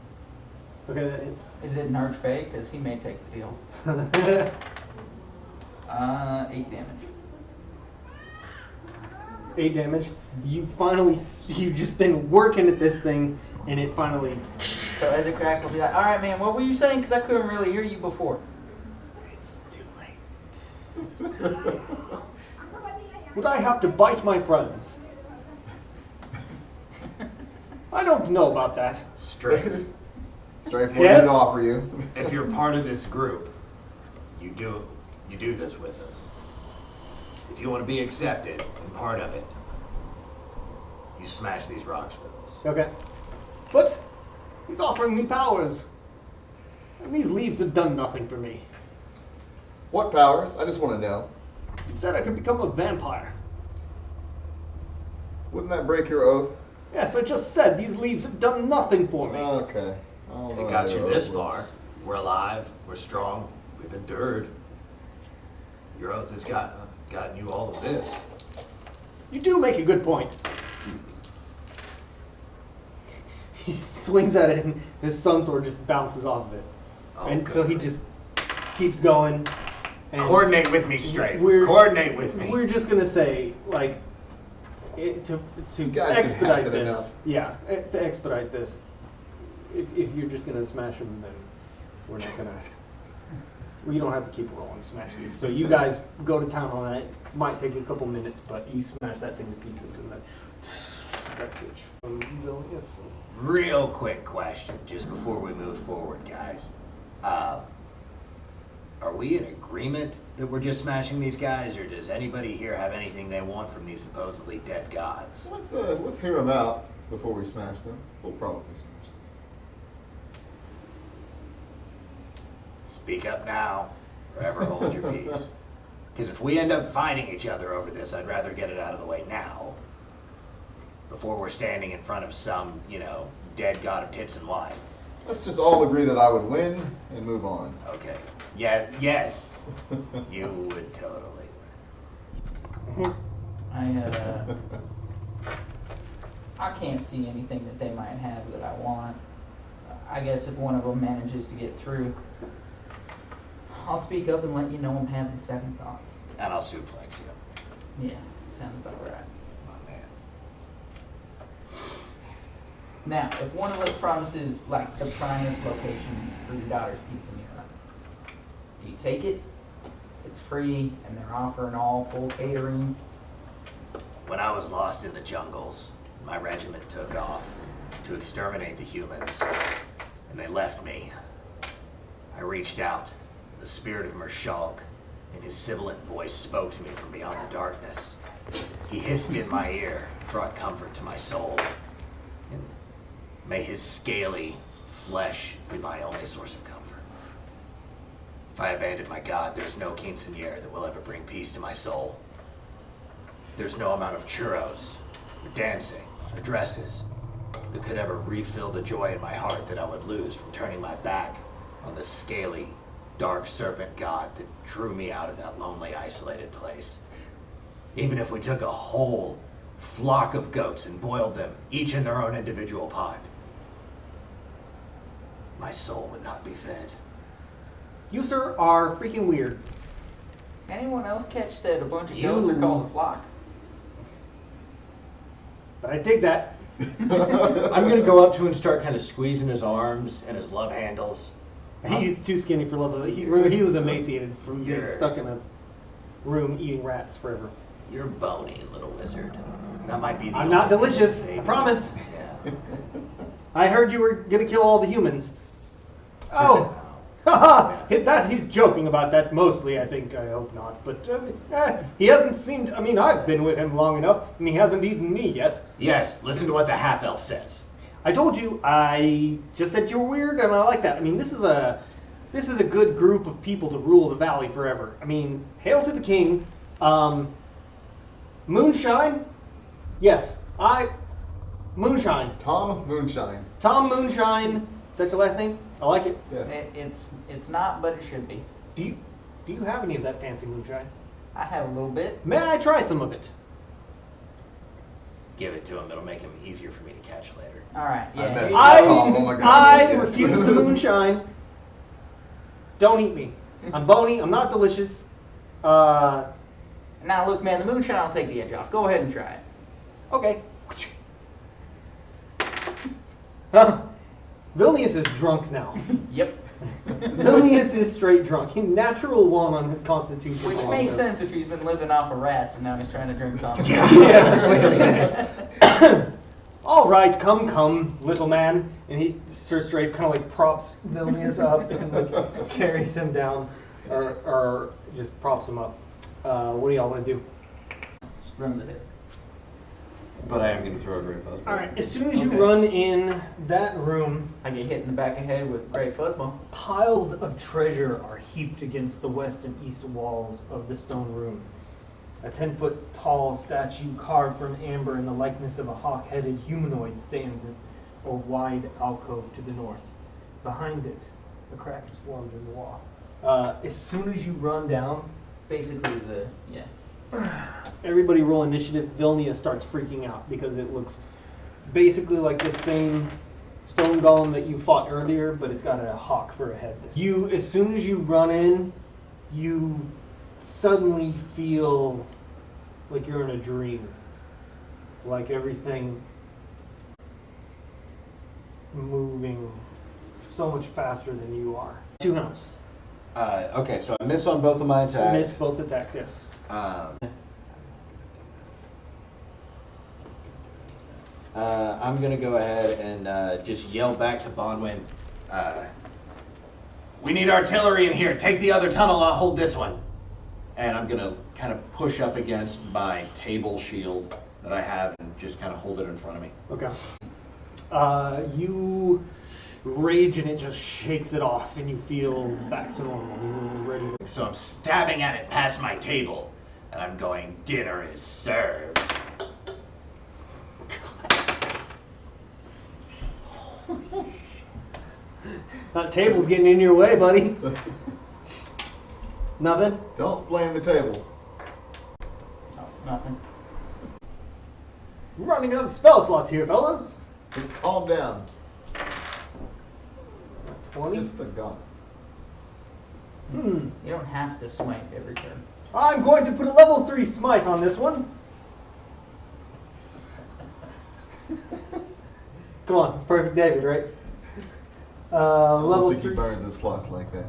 Okay, that hits. Is it an archfey? Because he may take the deal. 8 damage. 8 damage. You've just been working at this thing, and it finally. So as it cracks, I'll be like, alright man, what were you saying? Because I couldn't really hear you before. It's too late. Would I have to bite my friends? I don't know about that. Strafe, Strafe, what Yes? did it offer you? if you're part of this group, you do this with us. If you want to be accepted and part of it, you smash these rocks with us. Okay. But he's offering me powers. And these leaves have done nothing for me. What powers? I just want to know. He said I could become a vampire. Wouldn't that break your oath? Yes, I just said these leaves have done nothing for me. Okay. I don't know It how got you your this oath far. works. We're alive. We're strong. We've endured. Your oath has gotten you all of this. You do make a good point. He swings at it and his sun sword just bounces off of it. Oh, and good. so he just keeps going. And Coordinate with me, Strafe. We're- Coordinate with me. We're just gonna say, like, to guys can expedite hack it this. enough. Yeah, to expedite this. If you're just gonna smash them, then we're not gonna. We don't have to keep rolling to smash these. So you guys go to town on it. Might take you a couple minutes, but you smash that thing to pieces, and then that's it. Yes. Real quick question, just before we move forward, guys. Are we in agreement that we're just smashing these guys, or does anybody here have anything they want from these supposedly dead gods? Let's hear them out before we smash them. We'll probably smash them. Speak up now, or ever hold your peace. Because if we end up fighting each other over this, I'd rather get it out of the way now, before we're standing in front of some, dead god of tits and wine. Let's just all agree that I would win and move on. Okay. Yeah. Yes. You would totally win. I can't see anything that they might have that I want. I guess if one of them manages to get through, I'll speak up and let you know I'm having second thoughts. And I'll suplex you. Yeah, sounds about right. My man. Now, if one of us promises, like, the primest location for your daughter's pizza meal, do you take it? It's free, and they're offering all full catering. When I was lost in the jungles, my regiment took off to exterminate the humans, and they left me. I reached out. The spirit of Mershalk, and his sibilant voice spoke to me from beyond the darkness. He hissed in my ear, brought comfort to my soul. And may his scaly flesh be my only source of comfort. If I abandon my God, there's no quinceañera that will ever bring peace to my soul. There's no amount of churros, or dancing, or dresses that could ever refill the joy in my heart that I would lose from turning my back on the scaly, dark serpent god that drew me out of that lonely, isolated place. Even if we took a whole flock of goats and boiled them, each in their own individual pot, my soul would not be fed. You, sir, are freaking weird. Anyone else catch that a bunch of goats are called a flock? But I dig that. I'm gonna go up to him and start kind of squeezing his arms and his love handles. He's too skinny for love of it. He was emaciated from being stuck in a room eating rats forever. You're bony, little wizard. That might be the I'm not only delicious, thing I promise. Yeah. I heard you were gonna kill all the humans. Oh! Haha! He's joking about that mostly, I think. I hope not. But he hasn't seemed... I mean, I've been with him long enough, and he hasn't eaten me yet. Yes, listen to what the half-elf says. I told you, I just said you were weird, and I like that. I mean, this is a good group of people to rule the valley forever. I mean, hail to the king. Moonshine? Yes, Moonshine. Tom Moonshine. Tom Moonshine. Is that your last name? I like it. Yes. It's not, but it should be. Do you have any of that fancy moonshine? I have a little bit. May I try some of it? Give it to him. It'll make him easier for me to catch later. All right. I bet Yeah. Oh my God, I yes. refuse the moonshine. Don't eat me. I'm bony. I'm not delicious. Now look, man, the moonshine will take the edge off. Go ahead and try it. Okay. Vilnius is drunk now. Yep. Vilnius is straight drunk. He natural one on his constitution. Which makes sense if he's been living off of rats and now he's trying to drink coffee. Yeah. All right, come, little man. And Sir Strafe kind of like props Vilnius up and like carries him down, or just props him up. What do y'all want to do? Just run with it. But I am going to throw a great fuzzball. All right, as soon as you Okay. run in that room, I get hit in the back of the head with great fuzzball. Piles of treasure are heaped against the west and east walls of the stone room. A 10-foot tall statue carved from amber in the likeness of a hawk-headed humanoid stands in a wide alcove to the north. Behind it, a crack is formed in the wall. As soon as you run down, Basically everybody roll initiative. Vilnius starts freaking out because it looks basically like the same stone golem that you fought earlier, but it's got a hawk for a head. As soon as you run in, you suddenly feel like you're in a dream. Like everything moving so much faster than you are. 2 hounds. Okay, so I miss on both of my attacks. Miss both attacks, yes. I'm going to go ahead and just yell back to Bonwin, we need artillery in here. Take the other tunnel. I'll hold this one. And I'm going to kind of push up against my table shield that I have and just kind of hold it in front of me. Okay. You rage and it just shakes it off and you feel back to normal. You're ready to... So I'm stabbing at it past my table, and I'm going, dinner is served. That table's getting in your way, buddy. Nothing? Don't blame the table. Oh, nothing. We're running out of spell slots here, fellas. Calm down. 20? It's just a gun. You don't have to smite every turn. I'm going to put a level 3 smite on this one. Come on, it's perfect David, right? I don't Level think he 3. burns his slots like that.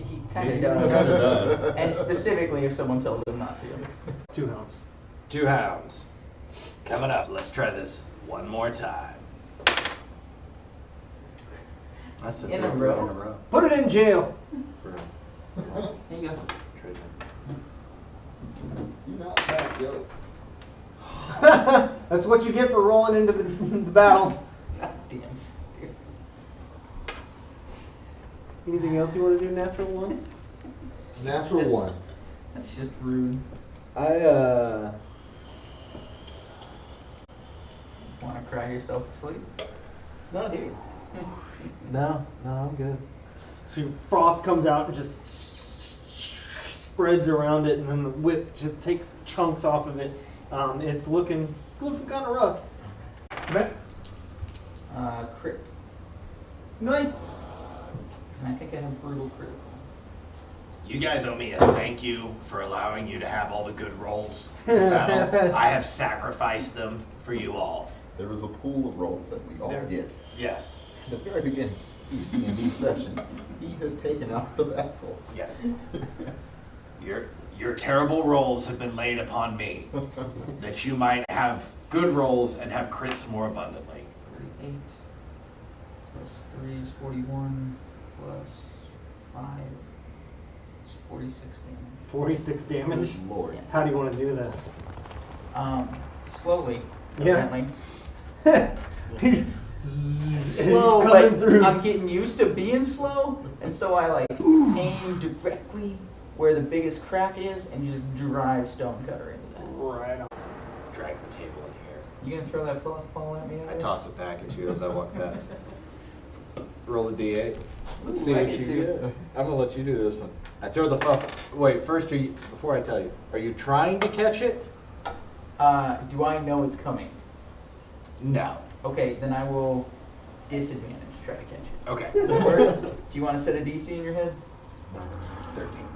He kind of Kinda does. does. And specifically if someone tells him not to. 2 hounds. 2 hounds. Coming up, let's try this one more time. I said In throw a three row? in a row. Put it in jail. For Here you go. treasure. You not pass go. That's what you get for rolling into the battle. God damn. Anything else you want to do, natural one? Natural one. That's just rude. I Want to cry yourself to sleep? Not here. no, I'm good. So your frost comes out and just spreads around it, and then the whip just takes chunks off of it. It's looking kind of rough. Okay. Crit. Nice. And I think I have brutal critical. You guys owe me a thank you for allowing you to have all the good rolls this battle. I have sacrificed them for you all. There is a pool of rolls that we all There. get. Yes. At the very beginning of each D&D session, he has taken out the bad rolls. Yes. Your terrible rolls have been laid upon me, that you might have good rolls and have crits more abundantly. 38 plus 3 is 41 plus 5 is 46 damage. 46 damage. Good Lord. Yes. How do you want to do this? Slowly, Yeah. apparently. Slow, Coming but through. I'm getting used to being slow, and so I like aim directly where the biggest crack is and just drive Stonecutter into that. Right on. Drag the table in here. You gonna throw that fluff ball at me? I toss it back at you as I walk past. Roll a d8. Let's Ooh, see I what get you to. get. I'm gonna let you do this one. I throw the fuck. Wait, first, before I tell you, are you trying to catch it? Do I know it's coming? No. Okay, then I will disadvantage try to catch it. Okay. Does that work? Do you want to set a DC in your head? 13.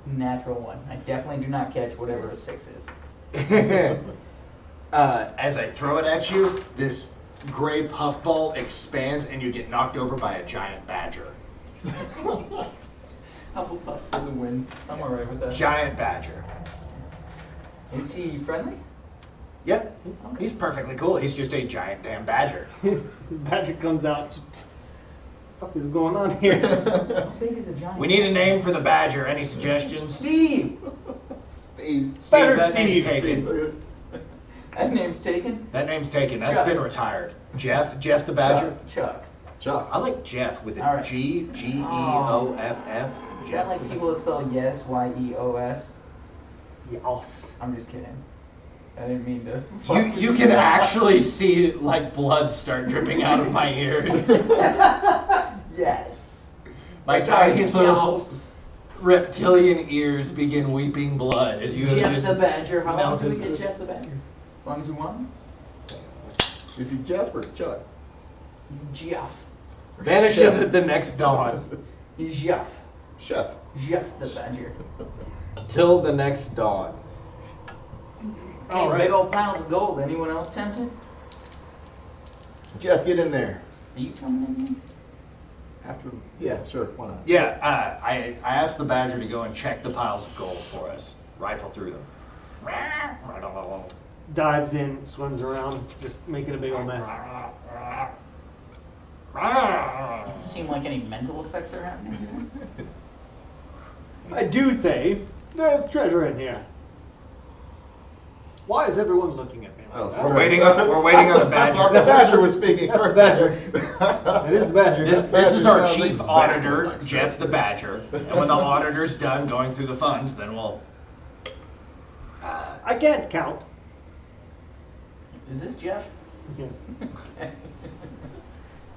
Natural one. I definitely do not catch whatever a 6 is. As I throw it at you, this gray puffball expands and you get knocked over by a giant badger. Hufflepuff for the win. I'm alright with that. Giant badger. Is he friendly? Yep. Okay. He's perfectly cool. He's just a giant damn badger. Magic comes out. What is going on here? I'll say he's a giant. We need a name for the badger. Any suggestions? Steve! Steve. Better that name's Steve. taken. That name's taken. That name's taken. That's Chuck. been retired. Jeff the badger. Chuck. Chuck. I like Jeff with a All right. G-E-O-F-F. Is that like people that spell yes, Y-E-O-S? Yes. I'm just kidding. I didn't mean to. You can actually see like blood start dripping out of my ears. Yes. My Sorry, tiny little Gauss. reptilian ears begin weeping blood as you have Jeff just the Badger. How long do we melted. get Jeff the Badger? As long as you want. Is he Jeff or Chuck? He's Jeff. Vanishes at the next dawn. He's Jeff. Chef. Jeff the Badger. Till the next dawn. Hey, right. big old piles of gold. Anyone else tempted? Jeff, get in there. Are you coming in here? After. Yeah, sure. Why not? Yeah, I asked the badger to go and check the piles of gold for us. Rifle through them. Dives in, swims around, just making a big old mess. Doesn't seem like any mental effects are happening here. I do say, there's treasure in here. Why is everyone looking at me like Oh, that? sorry. We're waiting on the badger. The badger was speaking That's first. the badger. It is the badger. This is our Sounds chief exactly auditor, like Jeff the Badger. And when the auditor's done going through the funds, then we'll. I can't count. Is this Jeff? Yeah.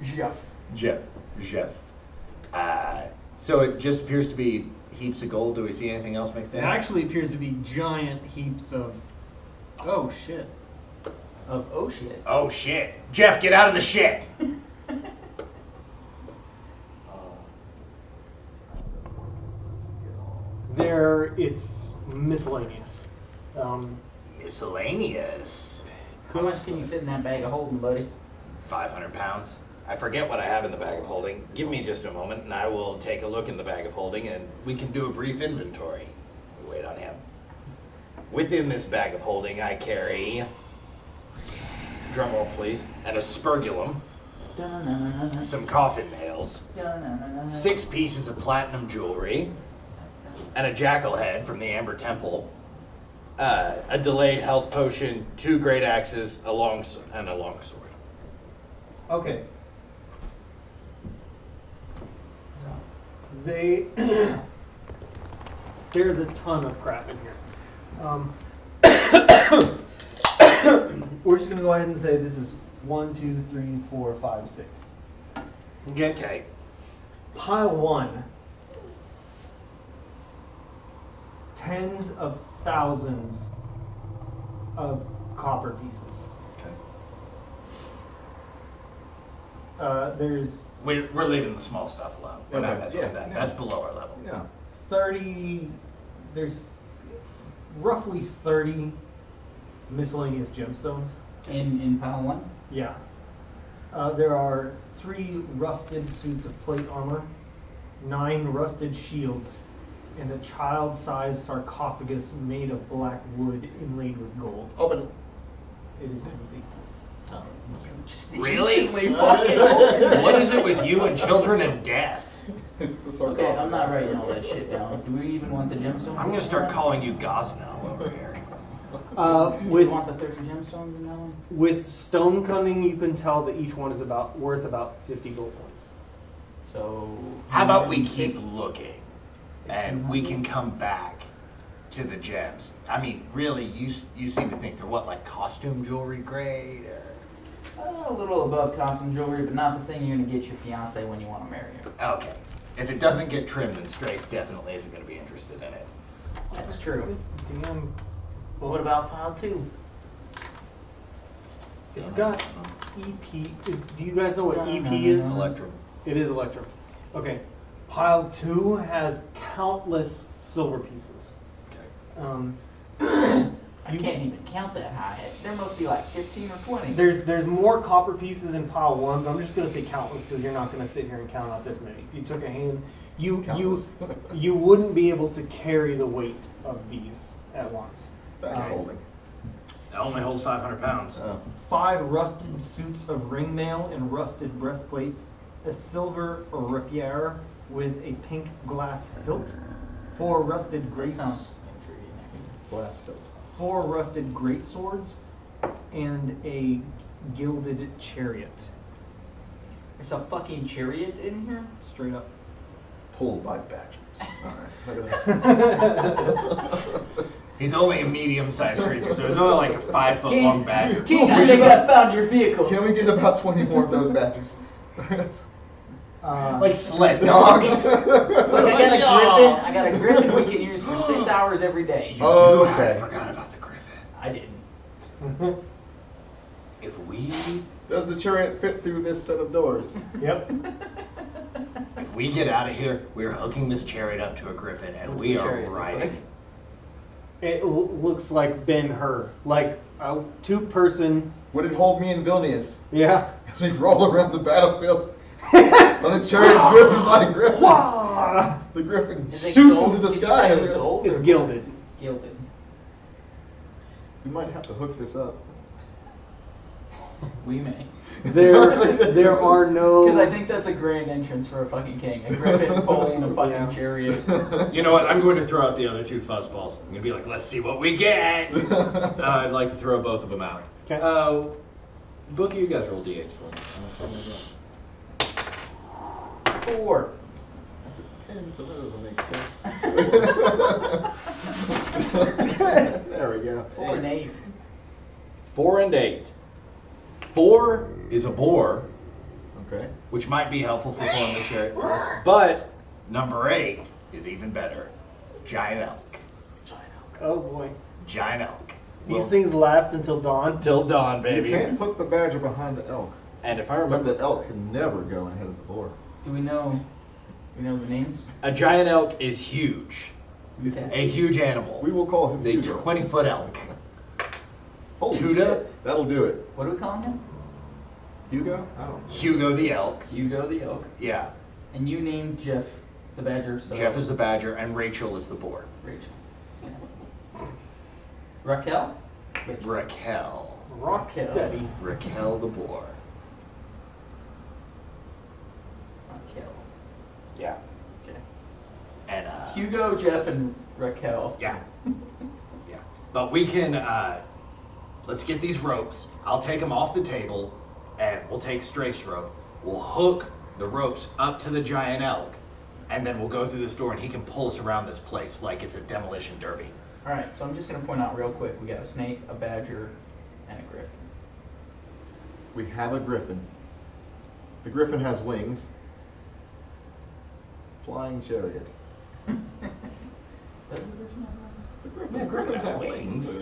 Jeff. Jeff. So it just appears to be heaps of gold. Do we see anything else mixed It in? actually appears to be giant heaps of. Oh shit. Of oh shit. Oh shit. Jeff, get out of the shit. It's miscellaneous. Miscellaneous. How much can you fit in that bag of holding, buddy? 500 pounds. I forget what I have in the bag of holding. Give me just a moment and I will take a look in the bag of holding and we can do a brief inventory. We wait on him. Within this bag of holding I carry drum roll please, and a spurgulum, Dun-dun-dun-dun-dun. some coffin nails, Dun-dun-dun-dun-dun. 6 pieces of platinum jewelry, and a jackal head from the Amber Temple, a delayed health potion, 2 great axes, and a long sword. Okay. They there's a ton of crap in here. We're just gonna go ahead and say this is 1, 2, 3, 4, 5, 6. Okay. Pile 1. Tens of thousands of copper pieces. Okay. There's We're leaving the small stuff alone. We're not Okay, messing with yeah, that. yeah. That's below our level. Yeah. 30. There's roughly 30 miscellaneous gemstones. In pile 1? Yeah. There are 3 rusted suits of plate armor, 9 rusted shields, and a child-sized sarcophagus made of black wood inlaid with gold. Open it. It is empty. Really? Instantly fucking open What it. is it with you and children and death? The sarcophagus. Okay, I'm not writing all that shit down. Do we even want the gemstone? I'm gonna start calling you Gosnell over here. Do you With want the 30 gemstones in that one? with stone cutting, you can tell that each one is worth about 50 gold points. So. How about we keep looking, and we can come back to the gems? I mean, really, you seem to think they're what, like costume jewelry grade? A little above costume jewelry, but not the thing you're gonna get your fiance when you want to marry her. Okay. If it doesn't get trimmed, then Strafe definitely isn't going to be interested in it. That's true. This damn. What about pile 2? It's got EP. Do you guys know what EP is? Electrum. It is Electrum. Okay. Pile 2 has countless silver pieces. Okay. I can't even count that high. There must be like 15 or 20. There's more copper pieces in pile 1, but I'm just gonna say countless because you're not gonna sit here and count out this many. If you took a hand, you wouldn't be able to carry the weight of these at once. Back holding. It only holds 500 pounds. 5 rusted suits of ring mail and rusted breastplates, a silver rapier with a pink glass hilt, 4 rusted That great sounds intriguing. Blast it. 4 rusted great swords, and a gilded chariot. There's a fucking chariot in here? Straight up. Pulled by badgers. Alright, look at that. He's only a medium-sized creature, so he's only like a 5-foot-long badger. King, I think I found your vehicle. Can we get about 20 more of those badgers? Like sled dogs. Look, I got a griffin we can use for 6 hours every day. Oh, I okay. forgot about the griffin. I didn't. If we Does the chariot fit through this set of doors? Yep. get out of here, we're hooking this chariot up to a griffin, and What's we the are chariot look riding. like? It looks like Ben-Hur, like a 2-person. Would it hold me in Vilnius Yeah. as we roll around the battlefield on a chariot driven by a griffin? Wah! The griffin Is it shoots gold? into the Did you sky. say it was gold It's or gilded. Gilded. We might have to hook this up. We may. There are no. Because I think that's a grand entrance for a fucking king. A griffin pulling a fucking Yeah. chariot. You know what? I'm going to throw out the other 2 fuzzballs. I'm going to be like, let's see what we get. I'd like to throw both of them out. Okay. Both of you guys roll d8s for me. 4. That's a 10, so that doesn't make sense. There we go. 4 and 8. 4 and 8. 4 is a boar, Okay. which might be helpful for pulling the chariot. But number 8 is even better. Giant elk. Oh boy. Giant elk. These things last until dawn. Till dawn, You baby. can't put the badger behind the elk. And if I Remember, remember, the elk can never go ahead of the boar. Do we know the names? a giant elk is huge. Okay. A huge animal. We will call him It's a Hugo. 20-foot elk. Holy Tuda? shit, that'll do it. What do we call him? Hugo? I don't know. Hugo the elk. Hugo the elk. Yeah. And you named Jeff the badger. So Jeff is the badger, and Rachel is the boar. Rachel. Okay. Raquel? Raquel. Rock Raquel. steady. Raquel the boar. Raquel. Yeah. Okay. And Hugo, Jeff, and Raquel. yeah, yeah. But we can let's get these ropes. I'll take them off the table, and we'll take Strafe's rope. We'll hook the ropes up to the giant elk, and then we'll go through this door, and he can pull us around this place like it's a demolition derby. All right, so I'm just gonna point out real quick. We got a snake, a badger, and a griffin. We have a griffin. The griffin has wings. Flying chariot. Doesn't the griffin have wings? The griffins have wings.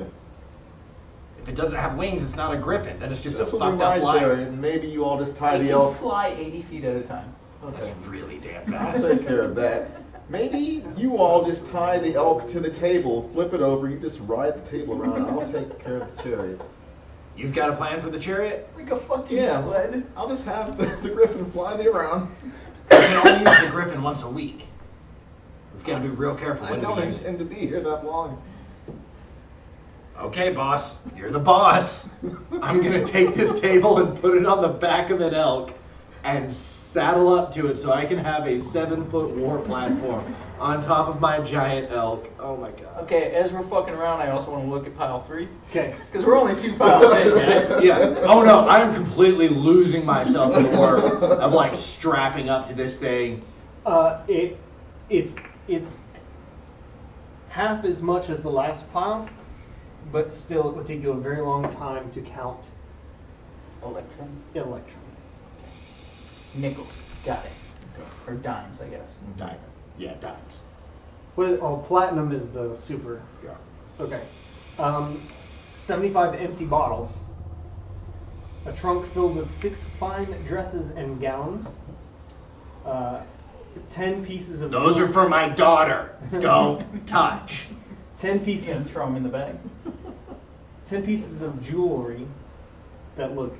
If it doesn't have wings, it's not a griffin. Then it's just That's a what we fucked up ride lion. chariot, and maybe you all just tie It the can elk. fly 80 feet at a time. Okay. That's really damn I'll fast. take care of that. Maybe you all just tie the elk to the table, flip it over, you just ride the table around, I'll take care of the chariot. You've got a plan for the chariot? Like a fucking Yeah. sled. I'll just have the griffin fly me around. We can only use the griffin once a week. We've got to be real careful I when don't we use it. intend to be here that long. Okay, boss, you're the boss. I'm gonna take this table and put it on the back of an elk and saddle up to it so I can have a 7-foot war platform on top of my giant elk. Oh my god. Okay, as we're fucking around, I also want to look at pile 3. Okay. Because we're only 2 piles in, guys. Yeah. Oh no, I'm completely losing myself in the work of like strapping up to this thing. It's half as much as the last pile, but still it would take you a very long time to count Electrum. electron. Nickels. Got it. Or dimes, I guess. Diamond. Yeah, dimes. What is platinum is the super. Yeah. Okay. 75 empty bottles. A trunk filled with 6 fine dresses and gowns. 10 pieces of Those are for my daughter. Don't touch. 10 You pieces. gonna throw them in the bag? 10 pieces of jewelry that look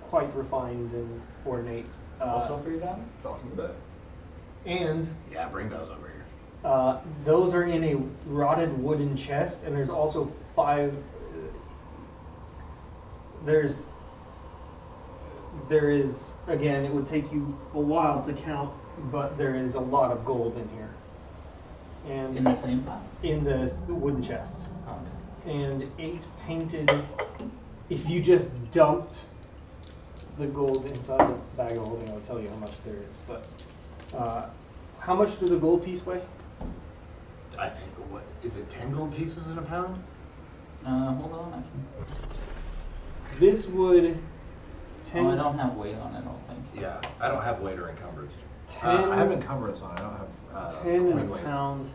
quite refined and ornate. Also for your daughter? Toss me back. And Yeah, bring those over here. those are in a rotted wooden chest, and there's also 5. There is, again, it would take you a while to count, but there is a lot of gold in here. And In the same pile? in the wooden chest. Okay. And 8 painted. If you just dumped the gold inside the bag of holding, I would tell you how much there is. But how much does a gold piece weigh? I think, what, is it 10 gold pieces in a pound? Hold on, I can. This would 10. Oh, I don't have weight on it, I don't think. Yeah, I don't have weight or encumbrance. 10 I have encumbrance on it. I don't have 10 in coin a weight. pound.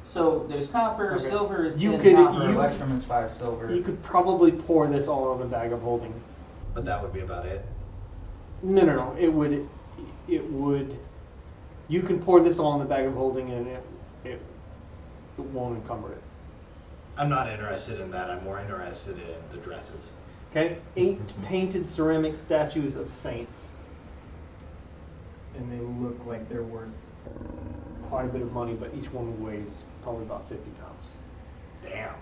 So there's copper, Okay. silver is You 10 could- copper, you- electrum is 5 silver. You could probably pour this all on the bag of holding. But that would be about it. No. It would. You can pour this all in the bag of holding, and it won't encumber it. I'm not interested in that. I'm more interested in the dresses. Okay. 8 painted ceramic statues of saints. And they look like they're worth. Quite a bit of money, but each one weighs probably about 50 pounds. Damn.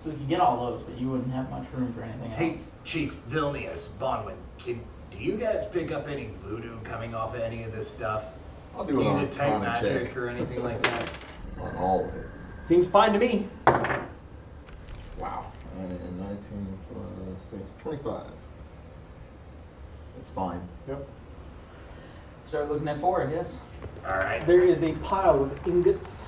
So you could get all those, but you wouldn't have much room for anything else. Hey, Chief Vilnius, Bonwin, do you guys pick up any voodoo coming off of any of this stuff? I'll Can do you an detect arcana magic check or anything like that? on all of it. Seems fine to me. Wow. And 19 plus 6, 25. It's fine. Yep. Start looking at 4, I guess. All right. There is a pile of ingots.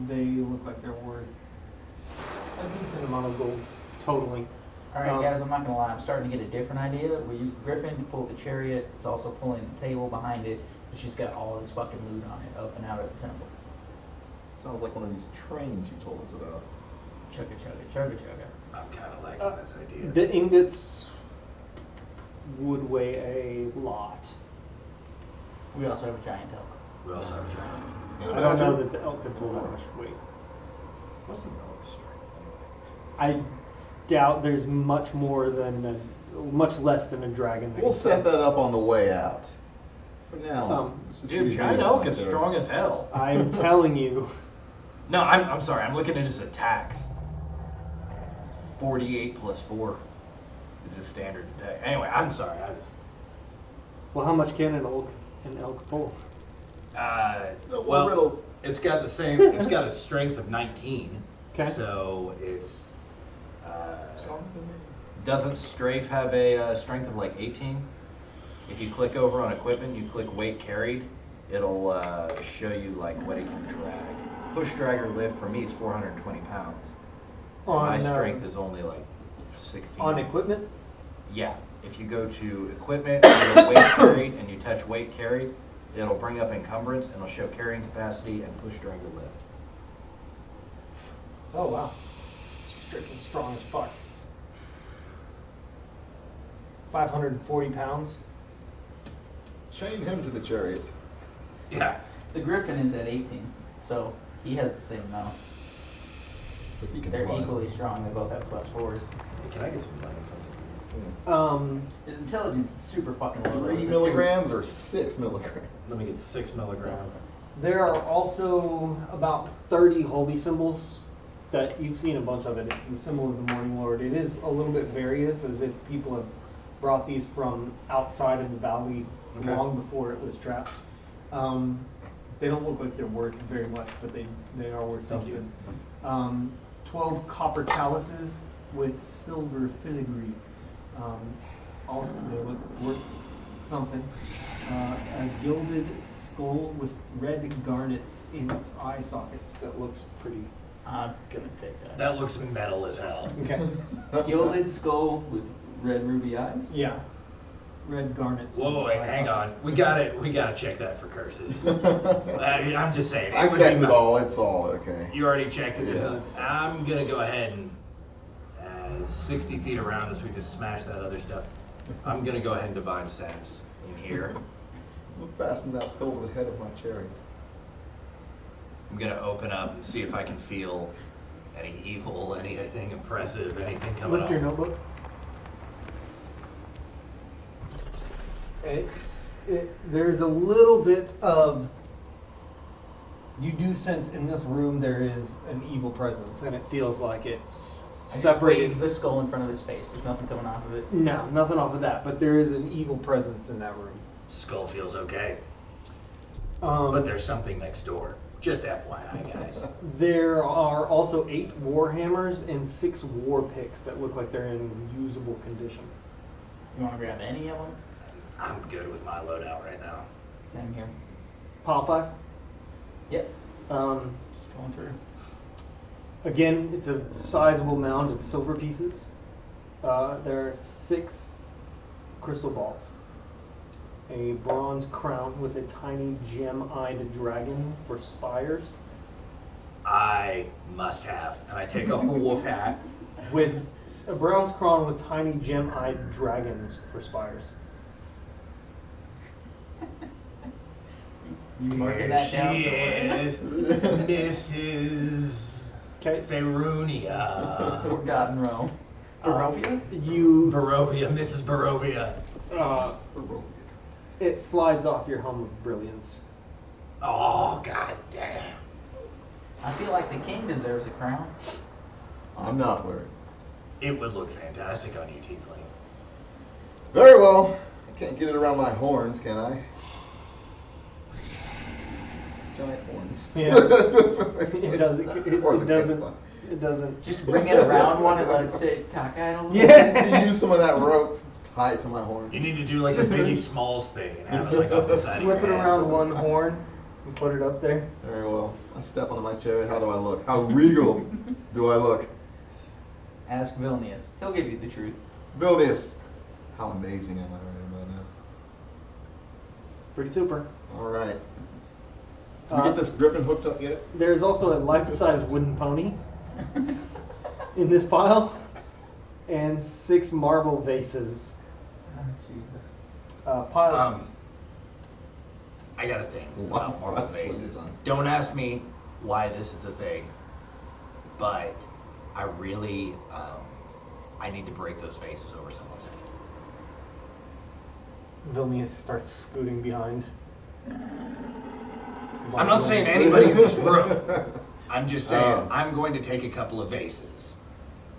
They look like they're worth a decent amount of gold, totally. Alright guys, I'm not gonna lie, I'm starting to get a different idea. We use Griffin to pull the chariot, it's also pulling the table behind it, but she's got all this fucking loot on it, up and out of the temple. Sounds like one of these trains you told us about. Chugga chugga, chugga chugga. I'm kind of liking this idea. The ingots would weigh a lot. We also have a giant elk. We also have a giant. I don't know that the elk could pull that much weight. What's the elk's strength I anyway? doubt there's much less than a dragon. that We'll can set stand. that up on the way out. For now. let's just Dude, leave giant me elk right is there. strong as hell. I'm telling you. No, I'm sorry. I'm looking at his attacks. 48 plus 4 is his standard attack. Anyway, I'm sorry. Well, how much can an elk pull? No more Well, riddles. it's got the same. It's got a strength of 19. 'Kay. So it's. Stronger than me. Doesn't Strafe have a strength of like 18? If you click over on equipment, you click weight carried, it'll show you like what it can drag. Push, drag, or lift for me is 420 pounds. My strength is only like 16. On equipment? Yeah. If you go to equipment, and go weight carried, and you touch weight carried, it'll bring up encumbrance, and it'll show carrying capacity and push, drag, or lift. Oh wow. It's strong as fuck. 540 pounds. Chain him to the chariot. Yeah. The Griffin is at 18, so he has the same amount. But he can They're fly. equally strong. They both have +4s. Can I get some money or something? His intelligence is super fucking low. 3 It's a 2. milligrams or 6 milligrams? Let me get 6 milligrams. There are also about 30 holy symbols that you've seen a bunch of it. It's the symbol of the Morning Lord. It is a little bit various, as if people have brought these from outside of the valley Okay. long before it was trapped. They don't look like they're worth very much, but they are worth Thank you. something. 12 copper chalices with silver filigree. Also, they look worth something. A gilded skull with red garnets in its eye sockets. That looks pretty. I'm gonna take that. That looks metal as hell. Okay. Gilded skull with red ruby eyes. Yeah. Red garnets. in its Whoa, wait, eye hang sockets. on. We gotta check that for curses. I'm just saying. I would be checked it my- all. It's all okay. You already checked it. Yeah. I'm gonna go ahead and 60 feet around us, we just smash that other stuff. I'm gonna go ahead and divine sense in here. We'll fasten that skull to the head of my chariot. I'm gonna open up and see if I can feel any evil, anything impressive, anything coming Lift your up. notebook. There's a little bit of. You do sense in this room there is an evil presence, and it feels like it's I just separated. wave the skull in front of his face. There's nothing coming off of it. No, nothing off of that, but there is an evil presence in that room. Skull feels okay, Um, but there's something next door. Just FYI, guys. There are also 8 war hammers and 6 war picks that look like they're in usable condition. You want to grab any of them? I'm good with my loadout right now. Same here. Pile 5. Yep. Um, Just going through. Again, it's a sizable mound of silver pieces. There are 6 crystal balls. A bronze crown with a tiny gem-eyed dragon for spires. I must have. And I take off the wolf hat. With a bronze crown with tiny gem-eyed dragons for spires. You marking Here that she down somewhere? is, Mrs. Okay. Ferunia. Forgotten Rome. Barovia? You Barovia, Mrs. Barovia. it slides off your helm of brilliance. Oh, god damn. I feel like the king deserves a crown. I'm not worried. It would look fantastic on you, Tiefling. Very well. I can't get it around my horns, can I? Giant horns. Yeah. It doesn't. Of course It it gets doesn't. fun. It doesn't. Just bring it around one and let it sit cockeyed a little Yeah. Use some of that rope. Tie it to my horns. You need to do like a Biggie Smalls thing and have it like on the side Slip of it your head. around one horn and put it up there. Very well. I step onto my chariot. How do I look? How regal do I look? Ask Vilnius. He'll give you the truth. Vilnius. How amazing am I right about now? Pretty super. All right. Can we get this griffin hooked up yet? There's also a life-size wooden pony in this pile, and 6 marble vases. Oh, Jesus. Piles. I got a thing Wow, about marble that's what vases. it's on. Don't ask me why this is a thing, but I really, I need to break those vases over someone's head. Vilnius starts scooting behind. I'm not saying anybody in this room. I'm just saying Oh. I'm going to take a couple of vases,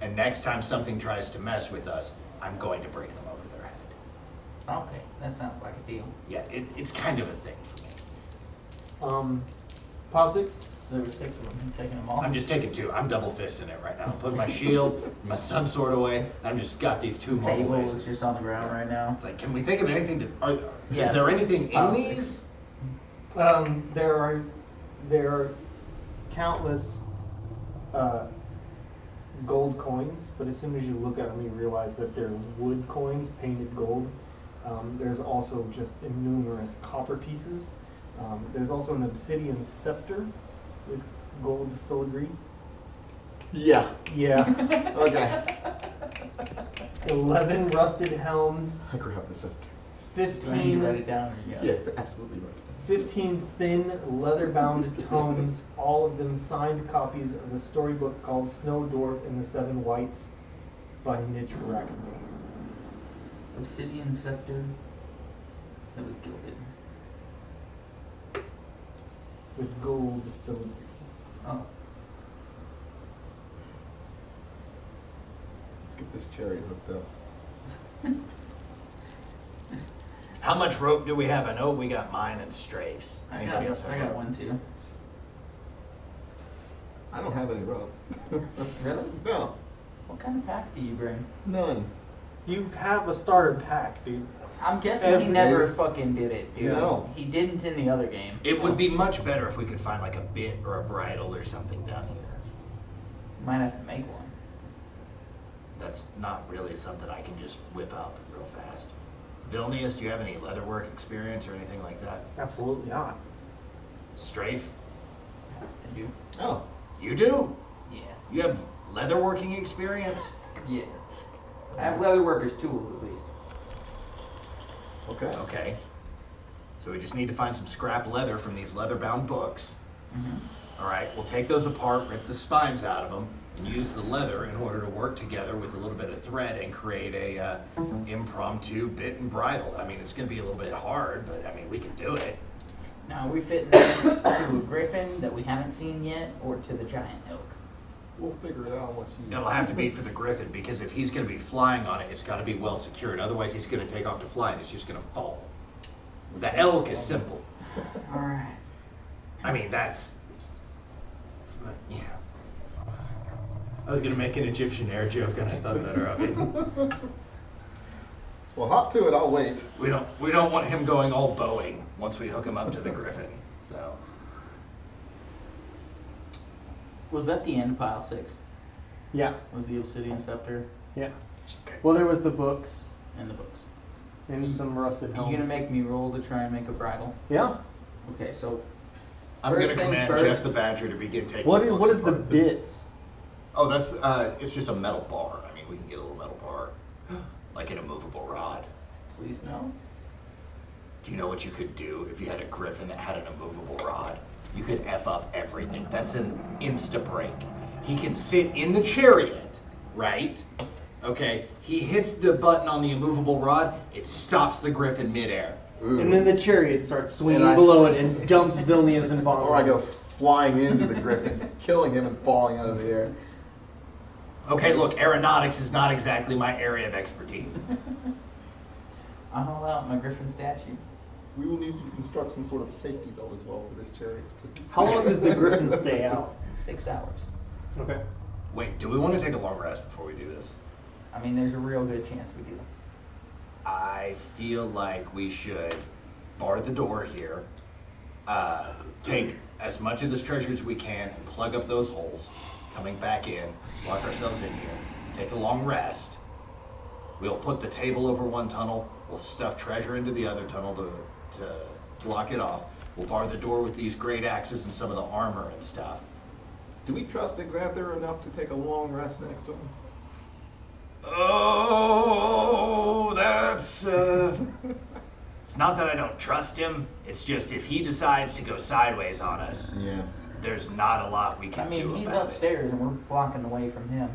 and next time something tries to mess with us, I'm going to break them over their head. Okay, that sounds like a deal. Yeah, it's kind of a thing for me. Pile 6? So there were 6 of them. I'm taking them all. I'm just taking 2. I'm double fisting it right now. Put my shield, my sun sword away. I'm just got these 2 The marble table is vases. just on the ground right now. It's like, can we think of anything to? Yeah. Is there anything in Pile these? 6. There are countless gold coins, but as soon as you look at them, you realize that they're wood coins, painted gold. There's also just numerous copper pieces. There's also an obsidian scepter with gold filigree. Yeah. Yeah. Okay. 11 rusted helms, I grab the scepter. Do I need to write 15 it down or you got Yeah, it? absolutely right. 15 thin, leather-bound tomes, all of them signed copies of a storybook called Snow Dwarf and the Seven Whites by Mitch Rackman. Obsidian scepter that was gilded. With gold filigree. Oh, Let's get this chariot hooked up. How much rope do we have? I know we got mine and Strafe's. I Anybody else have got rope? one too. I don't have any rope. Really? No, What kind of pack do you bring? none. You have a starter pack, dude. I'm guessing he Every- never fucking did it, dude. No. He didn't in the other game. It would be much better if we could find like a bit or a bridle or something down here. Might have to make one. That's not really something I can just whip up real fast. Vilnius, do you have any leatherwork experience or anything like that? Absolutely not. Strafe, And you? Oh, you do? Yeah. You have leatherworking experience? Yeah. I have leatherworker's tools at least. okay. Okay. So we just need to find some scrap leather from these leather-bound books. Mm-hmm. All right, we'll take those apart, rip the spines out of them, and use the leather in order to work together with a little bit of thread and create a impromptu bit and bridle. I mean, it's going to be a little bit hard, but I mean, we can do it. Now, are we fitting this to a griffin that we haven't seen yet, or to the giant oak? We'll figure it out once you. It'll have to be for the griffin, because if he's going to be flying on it, it's got to be well secured. Otherwise, he's going to take off to fly and it's just going to fall. The elk is simple. All right. I mean, that's... Yeah. I was going to make an Egyptian air joke and I thought better of it. Well, hop to it. I'll wait. We don't want him going all Boeing once we hook him up to the griffin. So Was that the end, pile 6? Yeah, Was the obsidian scepter yeah. Well, there was the books and the books? and some rusted Are helms. you gonna make me roll to try and make a bridle? Yeah. Okay, so I'm going to First things command first. Jeff the Badger to begin taking What the is books what is the apart. bits? Oh, that's it's just a metal bar. I mean, we can get a little metal bar, like an immovable rod. please no. Do you know what you could do if you had a griffin that had an immovable rod? You could F up everything. That's an insta-break. He can sit in the chariot, right? Okay, he hits the button on the immovable rod, it stops the griffin midair. Ooh. And then the chariot starts swinging And I below it s- and dumps Vilnius and Von. Or I go flying into the griffin, killing him and falling out of the air. Okay, look, aeronautics is not exactly my area of expertise. I'll haul out my griffin statue. We will need to construct some sort of safety belt as well for this chariot. How long does the griffin stay out? 6 hours. Okay. Wait, do we want to take a long rest before we do this? I mean, there's a real good chance we do. I feel like we should bar the door here, take as much of this treasure as we can and plug up those holes, coming back in, lock ourselves in here, take a long rest. We'll put the table over one tunnel, we'll stuff treasure into the other tunnel to block it off. We'll bar the door with these great axes and some of the armor and stuff. Do we trust Xanther enough to take a long rest next to him? Oh, that's, it's not that I don't trust him, it's just if he decides to go sideways on us, Yes. there's not a lot we can I do mean, he's about upstairs and we're blocking the way from him. it.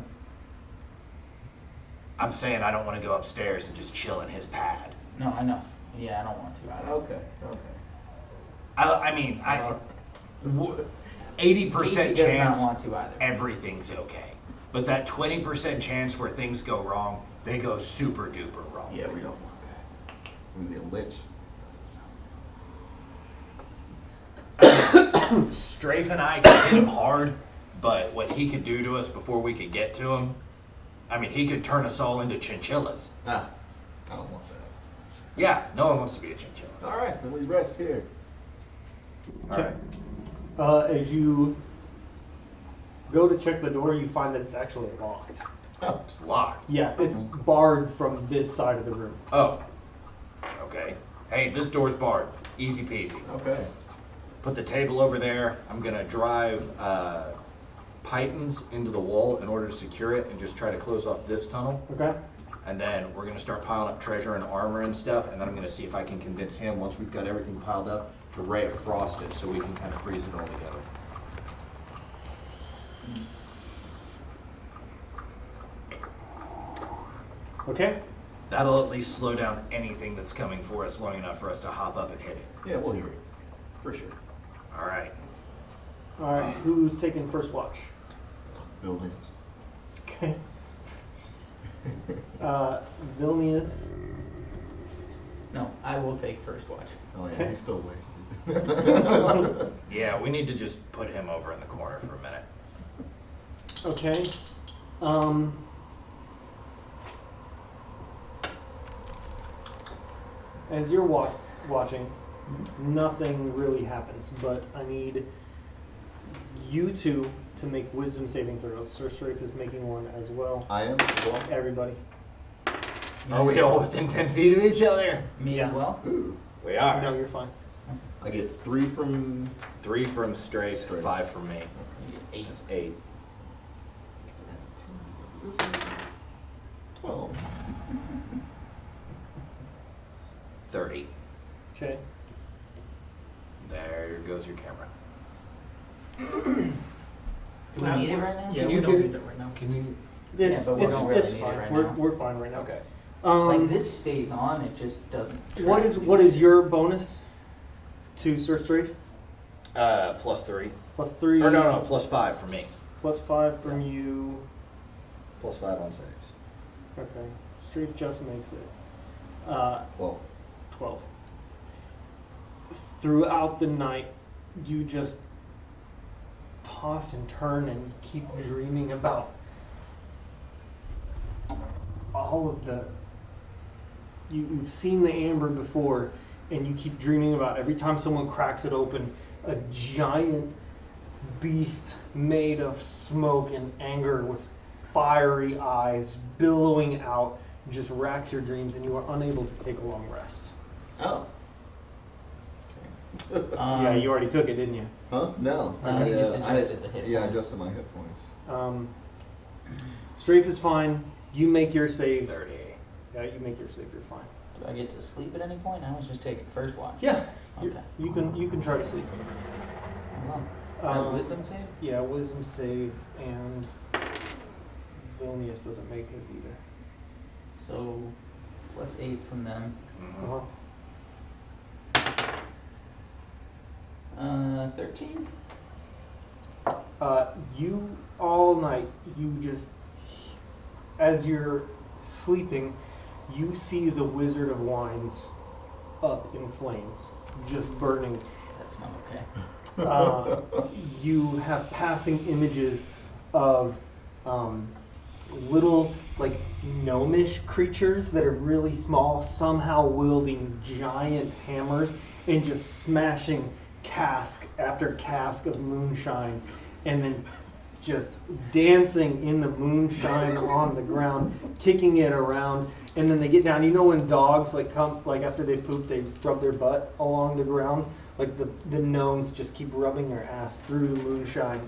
I'm saying I don't want to go upstairs and just chill in his pad. No, I know. Yeah, I don't want to either. Okay. I mean, 80% He does chance not want to either. everything's okay. But that 20% chance where things go wrong, they go super duper wrong. Yeah, we don't want that. Was he a lich? Strafe and I could hit him hard, but what he could do to us before we could get to him, I mean, he could turn us all into chinchillas. Ah, I don't want that. Yeah, no one wants to be a chinchilla. All right, then we rest here. Okay. As you go to check the door, you find that it's actually locked. Oh, It's locked. Yeah, it's barred from this side of the room. Oh, okay. Hey, this door's barred. Easy peasy. okay. Put the table over there. I'm gonna drive pythons into the wall in order to secure it and just try to close off this tunnel. Okay. And then we're gonna start piling up treasure and armor and stuff, and then I'm gonna see if I can convince him, once we've got everything piled up, to ray of frost it so we can kind of freeze it all together. Okay. That'll at least slow down anything that's coming for us long enough for us to hop up and hit it. Yeah, we'll hear it. For sure. All right. All right. Who's taking first watch? Buildings. Okay. Vilnius. No, I will take first watch. Oh yeah, Okay. he's still wasted. Yeah, we need to just put him over in the corner for a minute. Okay. As you're watching, nothing really happens, but I need you two to make wisdom saving throws. Sir Strafe is making one as well. I am as well. Everybody. Are we all within 10 feet of each other? Me as well? Ooh. We are. No, you're fine. I get 3 from 3 from Strafe, Strafe. 5 from me. 8. That's 8. This is 12. 30. Okay. There goes your camera. Do we need it right now? Yeah, Can we you don't get need it? it right now. Can you? It's, but we it's, don't really it's need it fine. right we're, now. we're fine right now. Okay. Like this stays on, it just doesn't. What is your bonus to Sir Strafe? Plus 3. Plus 3. Or no, plus 5 for me. Plus 5 from you. Plus 5 on saves. Okay. Strafe just makes it. Well, 12. Throughout the night, you just toss and turn and keep dreaming about all of the. You've seen the amber before, and you keep dreaming about every time someone cracks it open, a giant beast made of smoke and anger with fiery eyes billowing out just racks your dreams, and you are unable to take a long rest. oh. Yeah, you already took it, didn't you? Huh? No. No, you just adjusted the hit Yeah, I points. adjusted my hit points. Strafe is fine. You make your save. 30. Yeah, you make your save. You're fine. Do I get to sleep at any point? I was just taking first watch. Yeah. Okay. You can try to sleep. Well, wisdom save? Yeah, wisdom save, and Vilnius doesn't make his either. So, plus 8 from them. Uh-huh. 13? You all night, you just, as you're sleeping, you see the Wizard of Wines up in flames, just burning. That's not okay. You have passing images of little, like, gnomish creatures that are really small, somehow wielding giant hammers and just smashing cask after cask of moonshine, and then just dancing in the moonshine on the ground, kicking it around, and then they get down. You know when dogs come after they poop, they rub their butt along the ground? Like the gnomes just keep rubbing their ass through the moonshine.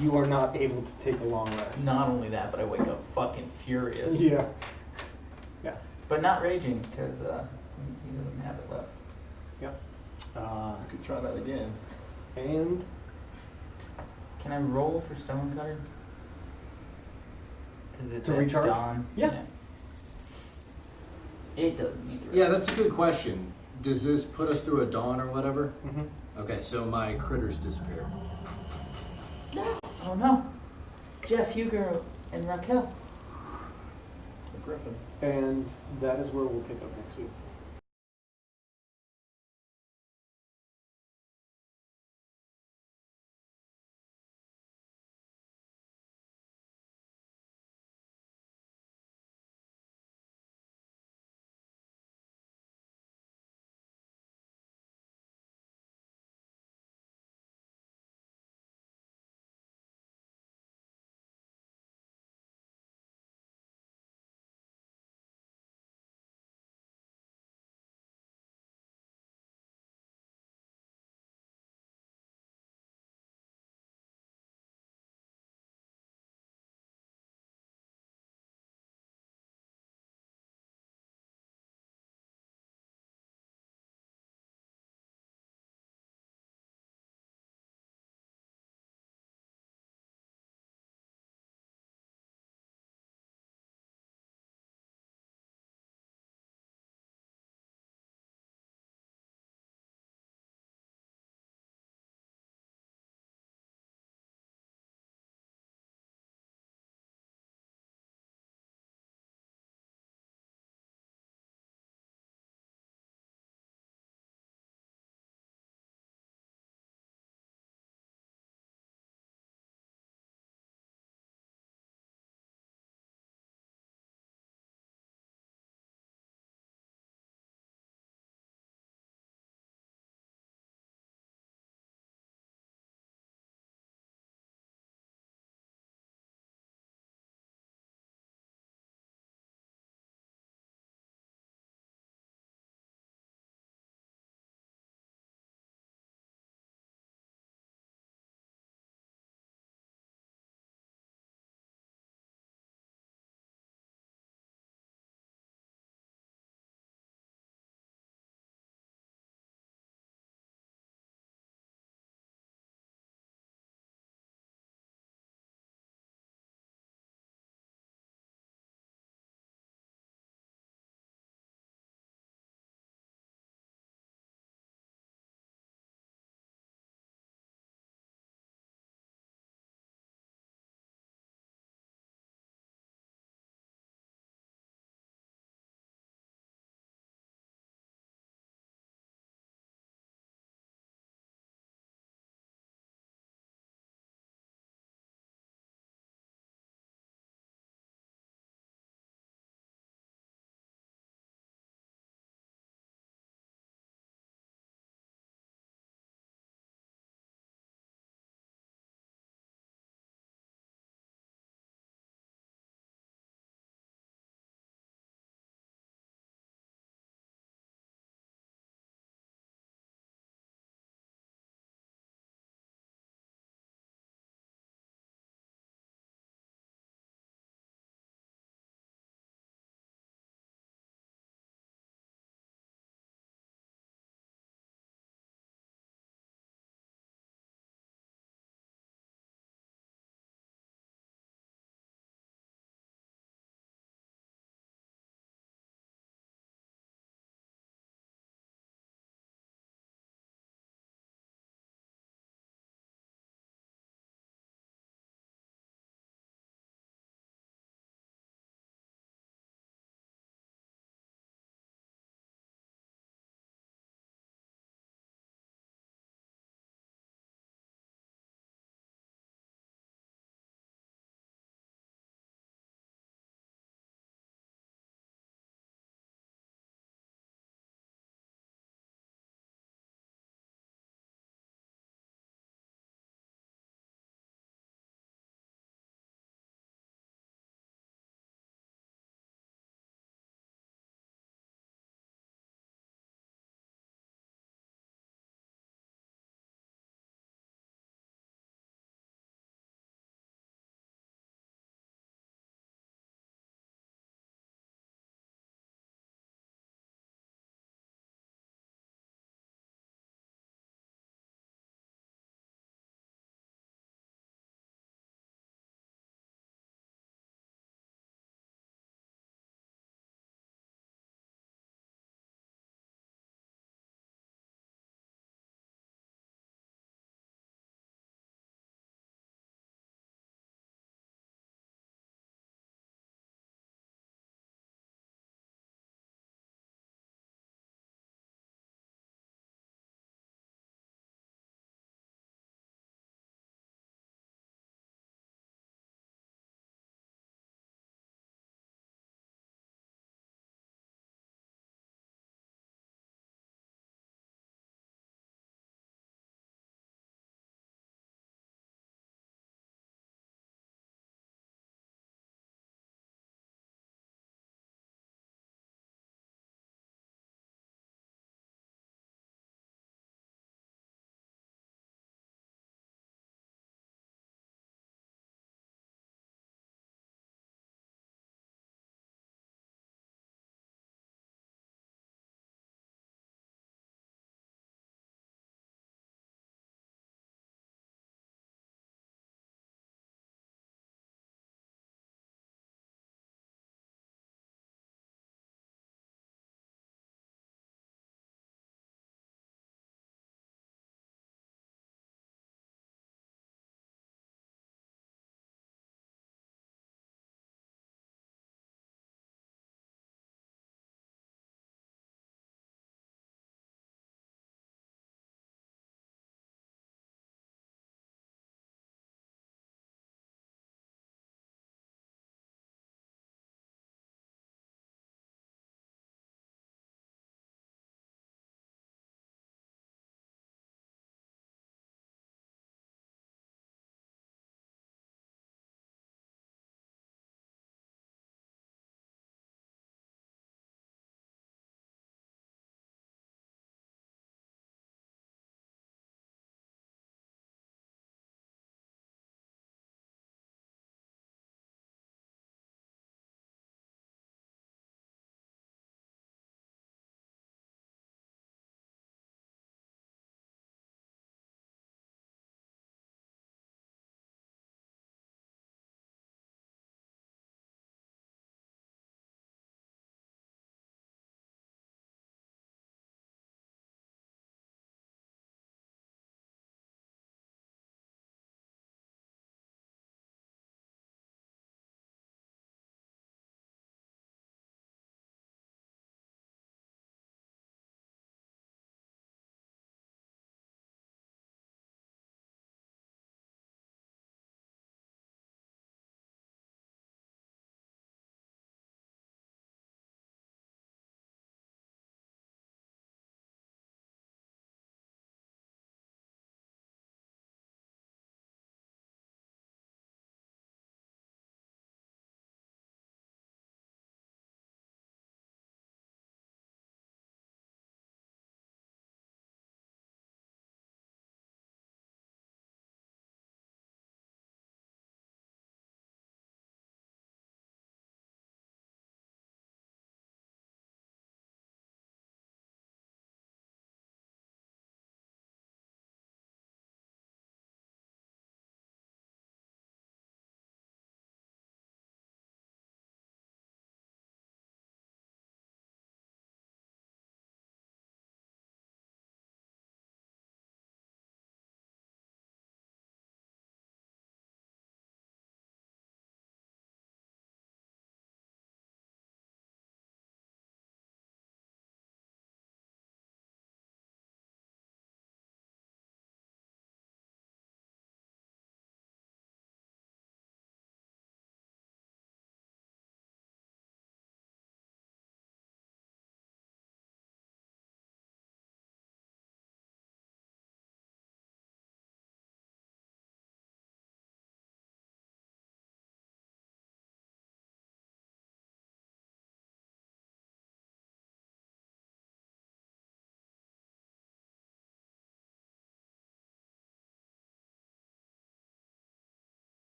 You are not able to take a long rest. Not only that, but I wake up fucking furious. Yeah. Yeah. But not raging, because he doesn't have it left. Yeah. I could try that again. And Can I roll for Stonecutter? Because it's To at recharge? dawn. Yeah. It doesn't need to rest. Yeah, that's a good question. Does this put us through a dawn or whatever? Mm-hmm. Okay, so my critters disappear. Oh no. Jeff, Hugo, and Raquel. The griffin. And that is where we'll pick up next week.